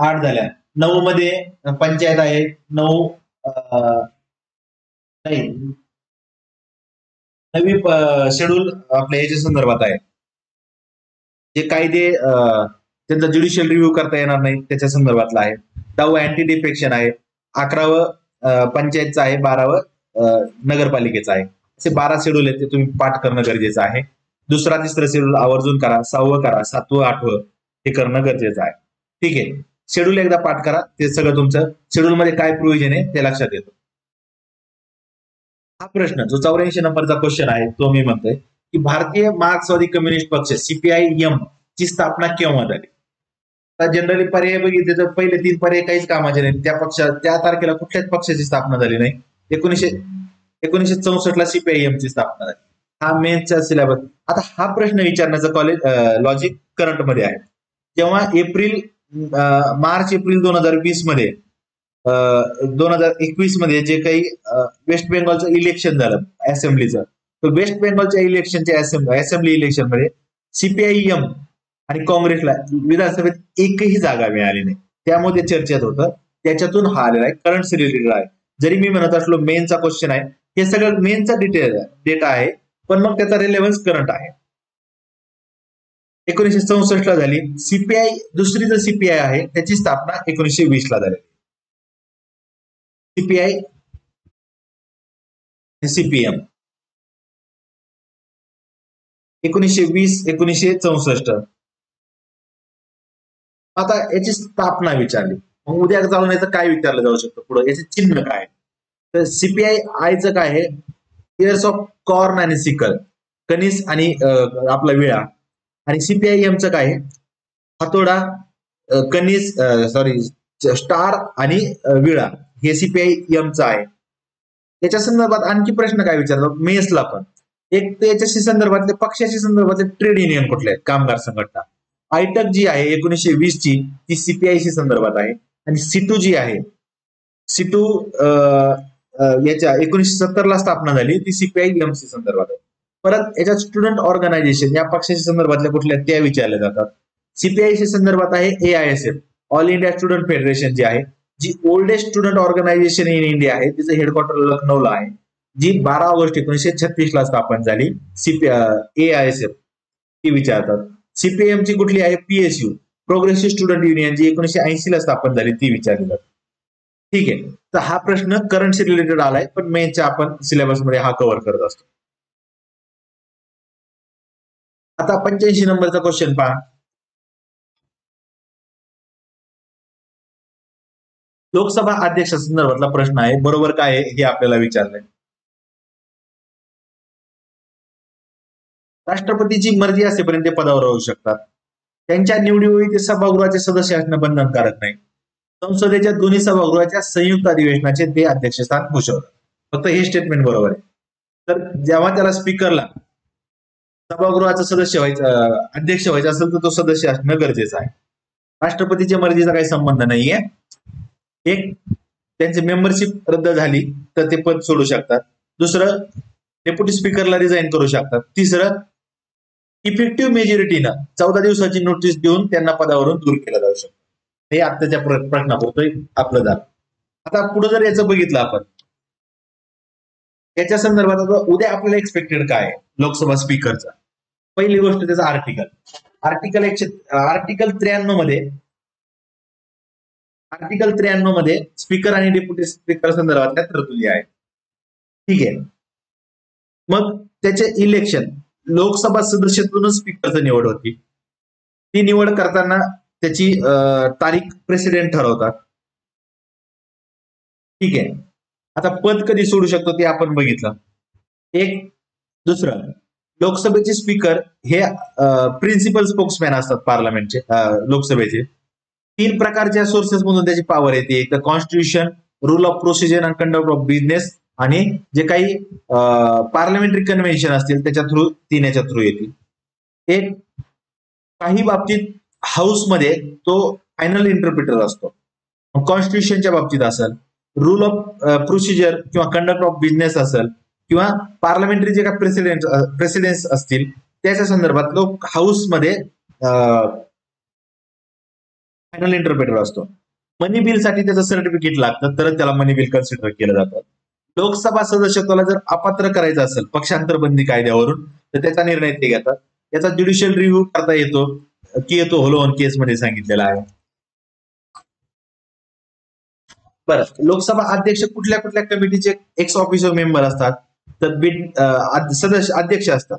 A: 8 झाल्या. 9 मध्ये पंचायत आहे. 9वी शेड्यूल आपल्या याच्या संदर्भात आहे. जे कायदे त्यांचा ज्युडिशियल रिव्ह्यू करता येणार नाही त्याच्या संदर्भातला आहे. 10वं अँटी डिफेक्शन आहे. 11वं पंचायतचं आहे. 12वं नगरपालिकेचं आहे. असे 12 शेड्यूल आहेत ते तुम्ही पाठ करणं गरजेचं आहे. 2रा 3रा शेड्यूल आवर्जून करा. 6वं करा. 7वं 8वं हे करणं गरजेचं आहे. ठीक आहे. शेड्यूल एकदा पाठ करा ते सगळं तुमचं शेड्यूल मध्ये काय प्रोव्हिजन आहे ते लक्षात येतं. हा प्रश्न जो 84 नंबरचा क्वेश्चन आहे तो मी म्हणतोय की भारतीय मार्क्सवादी कम्युनिस्ट पक्ष CPIM ची स्थापना केव्हा झाली. जनरली पर्याय बघितले तर पहिले 3 पर्याय काहीच कामाचे नाही. त्या तारखेला कुठल्याच पक्षाची स्थापना झाली नाही. 1964 ला CPIM ची स्थापना झाली. हा मेन्सचा सिलेबस. आता हा प्रश्न विचारण्याचं लॉजिक करंट मध्ये आहे. जेव्हा मार्च एप्रिल 2020 मध्ये 2021 मध्ये जे काही वेस्ट बेंगॉलचं इलेक्शन झालं असेंब्लीचं तर वेस्ट बेंगॉलच्या इलेक्शनच्या असेंब्ली इलेक्शन मध्ये CPIM आणि काँग्रेसला विधानसभेत एकही जागा मिळाली नाही. त्यामध्ये चर्चेत होतं. त्याच्यातून हा आलेला आहे. करंट रिलेटेड आहे. जरी मी म्हणत असलो मेनचा क्वेश्चन आहे हे सगळं मेनचा डेटा आहे पण मग त्याचा रिलेव्हन्स करंट आहे. 1964 ला झाली. दुसरी जो CPI आहे त्याची स्थापना 1920 ला झाली. CPI CPM 1920-1964. आता याची स्थापना विचारली मग उद्या जाऊन याचं काय विचारलं जाऊ शकतं पुढे याचे चिन्ह काय तर CPIचं काय आहे इयर्स ऑफ कॉर्न आणि सिकल कणीस आणि आपला विळा आणि CPIMचं काय हातोडा कणीस स्टार आणि विळा हे CPIMचं आहे. याच्या संदर्भात आणखी प्रश्न काय विचारतात मेसला पण एक तर याच्याशी संदर्भातले पक्षाशी संदर्भातले ट्रेड युनियन कुठले आहेत कामगार संघटना. आयटक जी आहे 1920 ची ती CPI संदर्भात आहे आणि सिटू जी आहे सिटू याच्या 1970 ला स्थापना झाली ती CPIM संदर्भात आहे. परत याच्यात स्टुडंट ऑर्गनायझेशन या पक्षाच्या संदर्भातल्या कुठल्या त्या विचारल्या जातात. CPI संदर्भात आहे AISF all India student federation जी आहे जी oldest student organisation in India आहे तिचं हेडक्वार्टर लखनौला आहे जी 12 ऑगस्ट 1936 ला स्थापन झाली. AISF ती विचारतात. CPIM ची कुठली आहे PSU प्रोग्रेसिव्ह स्टुडंट युनियन जी 1980 ला स्थापन झाली ती विचारली जाते. ठीक आहे. तर हा प्रश्न करंटशी रिलेटेड आलाय पण मेनच्या आपण सिलेबस मध्ये हा कव्हर करत असतो. आता 85 नंबरचा क्वेश्चन पहा. लोकसभा अध्यक्ष संदर्भातला प्रश्न आहे. बरोबर काय आहे हे आपल्याला विचारलंय. राष्ट्रपतीची मर्जी असेपर्यंत ते पदावर राहू शकतात. त्यांच्या निवडीवेळी ते सभागृहाचे सदस्य असणं बंधनकारक नाही. संसदेच्या दोन्ही सभागृहाच्या संयुक्त अधिवेशनाचे ते अध्यक्षस्थान भूषवतात. फक्त हे स्टेटमेंट बरोबर आहे. तर जेव्हा त्याला स्पीकरला सभागृहाचा सदस्य व्हायचं अध्यक्ष व्हायचं असेल तर तो सदस्य असणं गरजेचं आहे. राष्ट्रपतीच्या मर्जीचा काही संबंध नाहीये. एक त्यांची मेंबरशिप रद्द झाली तर ते पद सोडू शकतात. दुसरं डेप्युटी स्पीकरला रिझाईन करू शकतात. तिसरं इफेक्टिव्ह मेजॉरिटीनं 14 दिवसाची नोटीस देऊन त्यांना पदावरून दूर केलं जाऊ शकतं. हे आत्ताच्या प्रश्नापुरतं आपलं झालं. आता पुढे जर याचं बघितलं आपण याच्या संदर्भात उद्या आपल्याला एक्सपेक्टेड काय आहे लोकसभा स्पीकरचा. पहिली गोष्ट त्याचा आर्टिकल 93 मध्ये
B: आर्टिकल 93 मध्ये स्पीकर आणि डेप्युटी स्पीकर संदर्भातल्या तरतुदी आहेत. ठीक आहे. मग त्याचे इलेक्शन लोकसभा सदस्यातूनच स्पीकरची निवड होती. ती निवड करताना त्याची तारीख प्रेसिडेंट ठरवतात. ठीक आहे. आता पद कधी सोडू शकतो ते आपण बघितलं. एक दुसरं, लोकसभेचे स्पीकर हे प्रिन्सिपल स्पोक्समॅन असतात पार्लमेंटचे, लोकसभेचे. 3 प्रकारच्या सोर्सेस मधून त्याची पॉवर येते. एक तर constitution, rule of procedure and conduct of business, आणि जे काही पार्लमेंटरी कन्व्हेन्शन असतील त्याच्या थ्रू, याच्या थ्रू येतील. एक काही बाबतीत हाऊसमध्ये तो फायनल इंटरप्रिटर असतो. कॉन्स्टिट्यूशनच्या बाबतीत असेल, रूल ऑफ प्रोसिजर किंवा कंडक्ट ऑफ बिझनेस असेल, किंवा पार्लमेंटरी जे काही प्रेसिडेंट्स असतील त्याच्या संदर्भात लोक हाऊसमध्ये फायनल इंटरप्रेटर असतो. मनी बिल साठी त्याचं सर्टिफिकेट लागतं, तर त्याला मनी बिल कन्सिडर केलं जातं. लोकसभा सदस्यत्वाला जर अपात्र करायचं असेल पक्षांतर बंदी कायद्यावरून, तर त्याचा निर्णय ते घेतात. याचा ज्युडिशियल रिव्ह्यू करता येतो की येतो, होलोवन केस मध्ये सांगितलेला आहे. बरं, लोकसभा अध्यक्ष कुठल्या कुठल्या कमिटीचे एक्स ऑफिसर मेंबर असतात, तर सदस्य अध्यक्ष असतात.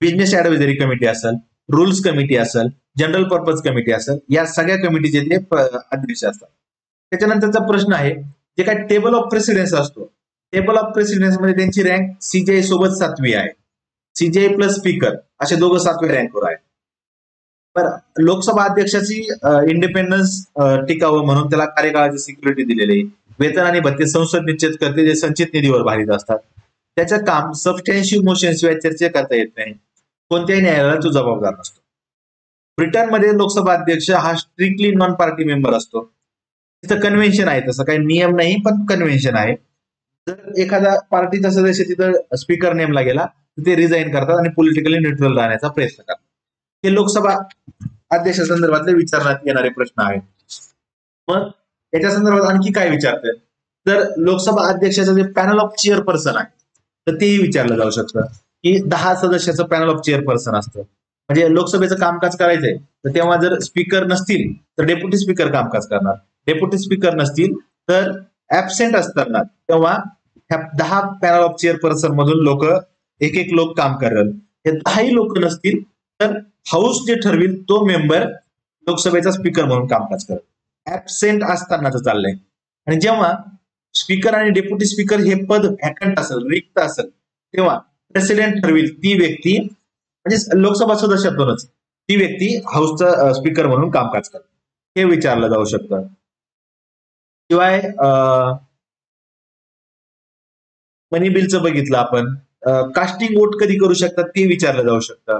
B: बिझनेस ऍडव्हायझरी कमिटी असेल, रूल्स कमिटी असेल, जनरल पर्पज कमिटी असेल, या सगळ्या कमिटीचे ते अध्यक्ष असतात. त्याच्यानंतरचा प्रश्न आहे, जे काय टेबल ऑफ प्रेसिडेन्स असतो, टेबल ऑफ प्रेसिडेन्स मध्ये त्यांची रँक सीजेआय सोबत 7वी आहे. सीजेआय प्लस स्पीकर असे दोघं 7व्या रँकवर आहेत. बरं, लोकसभा अध्यक्षाची इंडिपेंडन्स टिकावं म्हणून त्याला कार्यकाळाची सिक्युरिटी दिलेली आहे. वेतन आणि भत्ते संसद निश्चित करते, जे संचित निधीवर भारित असतात. त्याचं काम सबस्टॅन्शिव्ह मोशन शिवाय चर्चा करता येत नाही. कोणत्याही न्यायालयाला तो जबाबदार नसतो. ब्रिटनमध्ये लोकसभा अध्यक्ष हा स्ट्रिक्टली नॉन पार्टी मेंबर असतो. तिथं कन्व्हेन्शन आहे, तसं काही नियम नाही पण कन्व्हेन्शन आहे. जर एखादा पार्टीचा सदस्य तिथं स्पीकर नेमला गेला तर ते रिझाईन करतात आणि पॉलिटिकली न्यूट्रल राहण्याचा प्रयत्न करतात. हे लोकसभा अध्यक्षा संदर्भातले विचारण्यात येणारे प्रश्न आहेत. मग याच्या संदर्भात आणखी काय विचारतात, तर लोकसभा अध्यक्षाचं जे पॅनल ऑफ चेअरपर्सन आहे तर तेही विचारलं जाऊ शकतं की 10 सदस्याचं पॅनल ऑफ चेअरपर्सन असतं. म्हणजे लोकसभेचं कामकाज करायचंय तर तेव्हा जर स्पीकर नसतील तर डेप्युटी स्पीकर कामकाज करणार. डेप्युटी स्पीकर नसतील तर ऍबसेंट असताना तेव्हा ह्या 10 पॅनल ऑफ चेअरपर्सन मधून एक एक लोक काम करतील. हे 10ही लोक नसतील तर हाऊस जे ठरविल तो मेंबर लोकसभेचा स्पीकर म्हणून कामकाज करेल. ऍबसेंट असतानाच चाललंय. आणि जेव्हा स्पीकर आणि डेप्युटी स्पीकर हे पद व्हॅकंट असेल, रिक्त असेल, तेव्हा प्रेसिडेंट ठरविल ती व्यक्ती, म्हणजे लोकसभा सदस्यातूनच ती व्यक्ती हाऊसचा स्पीकर म्हणून कामकाज करते. हे विचारलं जाऊ शकतं. शिवाय मनी बिलचं बघितलं आपण. कास्टिंग वोट कधी करू शकतात ते विचारलं जाऊ शकतं.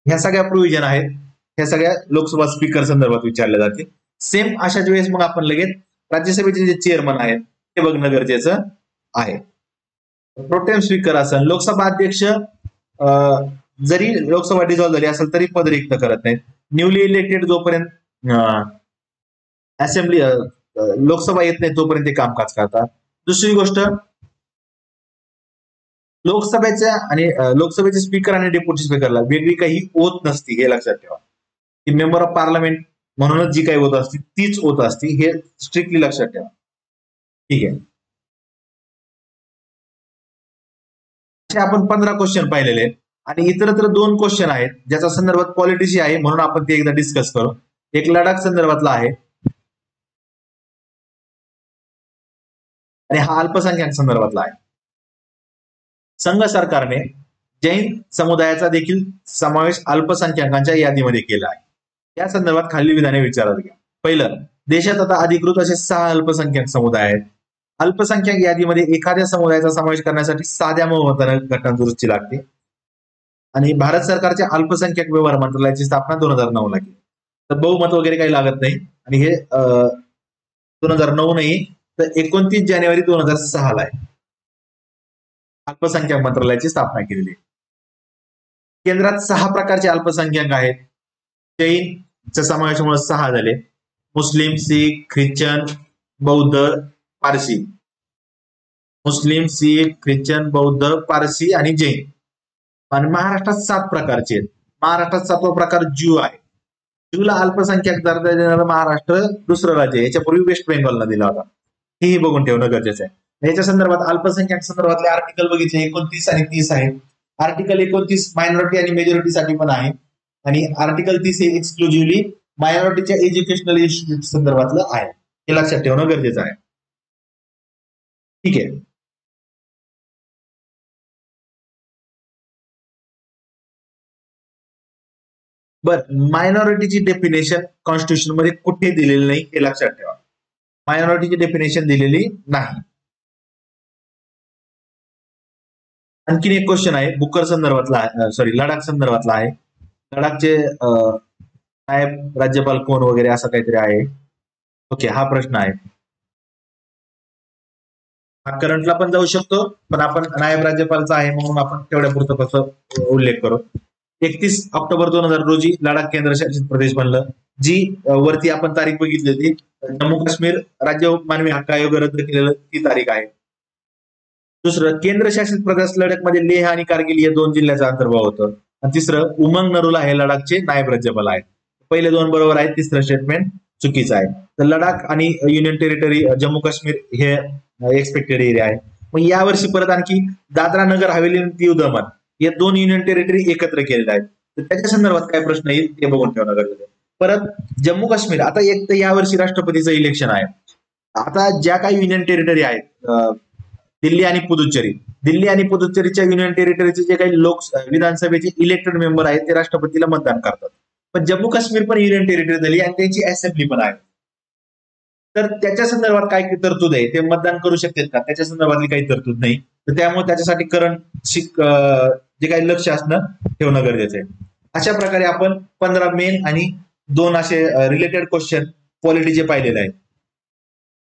B: ह्या सगळ्या प्रोव्हिजन आहेत, ह्या सगळ्या लोकसभा स्पीकर संदर्भात विचारल्या जातील. सेम अशाच वेळेस मग आपण लगेच राज्यसभेचे जे चेअरमन आहेत ते बघणं गरजेचं आहे. प्रोटेम स्पीकर असेल, लोकसभा अध्यक्ष जरी लोकसभा डिझॉल्व्ह झाली असेल तरी पद रिक्त करत नाहीत. न्यूली इलेक्टेड जोपर्यंत असेंब्ली लोकसभा येत नाही तोपर्यंत ते कामकाज करतात. दुसरी गोष्ट, लोकसभेचे स्पीकर आणि डेप्युटी स्पीकरला वेगळी काही ओथ नसती, हे लक्षात ठेवा. की मेंबर ऑफ पार्लमेंट म्हणूनच जी काही ओथ असती तीच ओथ असती, हे स्ट्रिक्टली लक्षात ठेवा. ठीक आहे. असे आपण 15 क्वेश्चन पाहिलेले आहेत आणि इतरत्र 2 क्वेश्चन आहेत ज्याचा संदर्भात पॉलिटिशी आहे म्हणून आपण ते एकदा डिस्कस करू. एक लडाख संदर्भातला आहे आणि हा अल्पसंख्याक संदर्भातला आहे. संघ सरकारने जैन समुदायाचा देखील समावेश अल्पसंख्याकांच्या यादीमध्ये केला आहे. या संदर्भात खालील विधाने विचारात घ्या. पहिलं, देशात आता अधिकृत असे 6 अल्पसंख्याक समुदाय आहेत. अल्पसंख्याक यादीमध्ये एखाद्या समुदायाचा समावेश करण्यासाठी साध्या बहुमताने घटना दुरुस्ती लागते आणि भारत सरकारच्या अल्पसंख्याक व्यवहार मंत्रालयाची स्थापना 2009 ला केली. तर बहुमत वगैरे काही लागत नाही आणि हे 2009 नाही तर 29 जानेवारी 2006 ला आहे अल्पसंख्याक मंत्रालयाची स्थापना केलेली. केंद्रात 6 प्रकारचे अल्पसंख्याक आहेत. जैनच्या समावेशामुळे 6 झाले. मुस्लिम, शीख, ख्रिश्चन, बौद्ध, पारसी. मुस्लिम, शीख, ख्रिश्चन, बौद्ध, पारसी आणि जैन. आणि महाराष्ट्रात 7 प्रकारचे आहेत. महाराष्ट्रात 7वा प्रकार ज्यू आहे. जूला अल्पसंख्याक दर्जा देणारं महाराष्ट्र दुसरं राज्य, याच्यापूर्वी वेस्ट बेंगॉलला दिला होता, हेही बघून ठेवणं गरजेचं आहे. याच्या संदर्भात अल्पसंख्याक संदर्भातले आर्टिकल बघितले 29 आणि 30 आहे. आर्टिकल 29 मायनॉरिटी आणि मेजॉरिटीसाठी पण आहे, आणि आर्टिकल 30 हे एक्सक्लुझिव्हली मायनॉरिटीच्या एज्युकेशनल इन्स्टिट्यूट संदर्भातलं आहे, हे लक्षात ठेवणं गरजेचं आहे. ठीक आहे. बर, मायनॉरिटीची डेफिनेशन कॉन्स्टिट्यूशन मध्ये कुठे दिलेली नाही हे लक्षात ठेवा. मायनॉरिटीची डेफिनेशन दिलेली नाही. आणखीन एक क्वेश्चन आहे बुकर संदर्भातला, सॉरी लडाख संदर्भातला आहे. लडाखचे नायब राज्यपाल कोण वगैरे असं काहीतरी आहे. ओके, हा प्रश्न आहे. हा करंटला पण जाऊ शकतो, पण आपण नायब राज्यपालचा आहे म्हणून आपण तेवढ्या पुरतं कसं उल्लेख करू. 31 ऑक्टोबर 2000 रोजी लडाख केंद्रशासित प्रदेश बनलं. जी वरती आपण तारीख बघितली होती, जम्मू काश्मीर राज्य मानवी हक्क आयोग रद्द केलेलं ती तारीख आहे. दुसरं, केंद्रशासित प्रदेश लडाखमध्ये लेह आणि कारगिल या 2 जिल्ह्याचा अंतर्भाव होतं. आणि तिसरं, उमंग नरुला हे लडाखचे नायब राज्यपाल आहेत. पहिले 2 बरोबर आहेत, तिसरं स्टेटमेंट चुकीचं आहे. तर लडाख आणि युनियन टेरिटरी जम्मू काश्मीर हे एक्सपेक्टेड एरिया आहे. मग यावर्षी परत आणखी दादरा नगर हवेली आणि दीव दमण या 2 युनियन टेरिटरी एकत्र केलेल्या आहेत. तर त्याच्या संदर्भात काय प्रश्न येईल ते बघून ठेवणं गरजेचं आहे. परत जम्मू काश्मीर, आता एक तर यावर्षी राष्ट्रपतीचं इलेक्शन आहे. आता ज्या काही युनियन टेरिटरी आहेत, दिल्ली आणि पुदुच्चेरी, दिल्ली आणि पुदुच्चेरीच्या युनियन टेरिटरीचे जे काही लोक विधानसभेचे इलेक्टेड मेंबर आहेत ते राष्ट्रपतीला मतदान करतात. पण जम्मू काश्मीर पण युनियन टेरिटरी झाली आणि त्यांची असेंब्ली पण आहे. तर त्याच्या संदर्भात काय तरतूद आहे, ते मतदान करू शकतात का, त्याच्या संदर्भातली काही तरतूद नाही. तर त्यामुळे त्याच्यासाठी करंट जे काही लक्ष असणं ठेवणं गरजेचं आहे. अशा प्रकारे आपण 15 मेन आणि 2 असे रिलेटेड क्वेश्चन पॉलिटीचे पाहिलेले आहेत.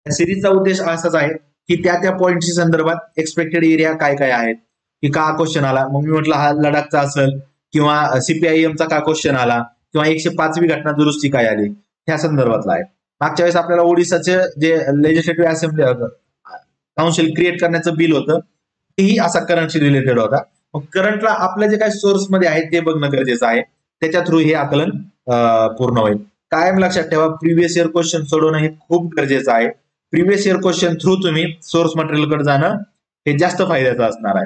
B: या सिरीजचा उद्देश असाच आहे की त्या पॉइंटशी संदर्भात एक्सपेक्टेड एरिया काय काय आहेत, की का क्वेश्चन आला, मग मी म्हटलं हा लडाखचा असेल, किंवा सीपीआयएमचा का क्वेश्चन आला, किंवा 105वी घटना दुरुस्ती काय आली, ह्या संदर्भातला आहे. मागच्या वेळेस आपल्याला ओडिसाचे जे लेजिस्लेटिव्ह असेंब्ली काउन्सिल क्रिएट करण्याचं बिल होतं, तेही असा करंटशी रिलेटेड होता. मग करंटला आपल्या जे काही सोर्स मध्ये आहे ते बघणं गरजेचं आहे, त्याच्या थ्रू हे आकलन पूर्ण होईल. कायम लक्षात ठेवा, प्रिव्हियस इयर क्वेश्चन सोडवणं हे खूप गरजेचं आहे. प्रिव्हियस इयर क्वेश्चन थ्रू तुम्ही सोर्स मटेरियलकडे जाणं हे जास्त फायद्याचं असणार आहे.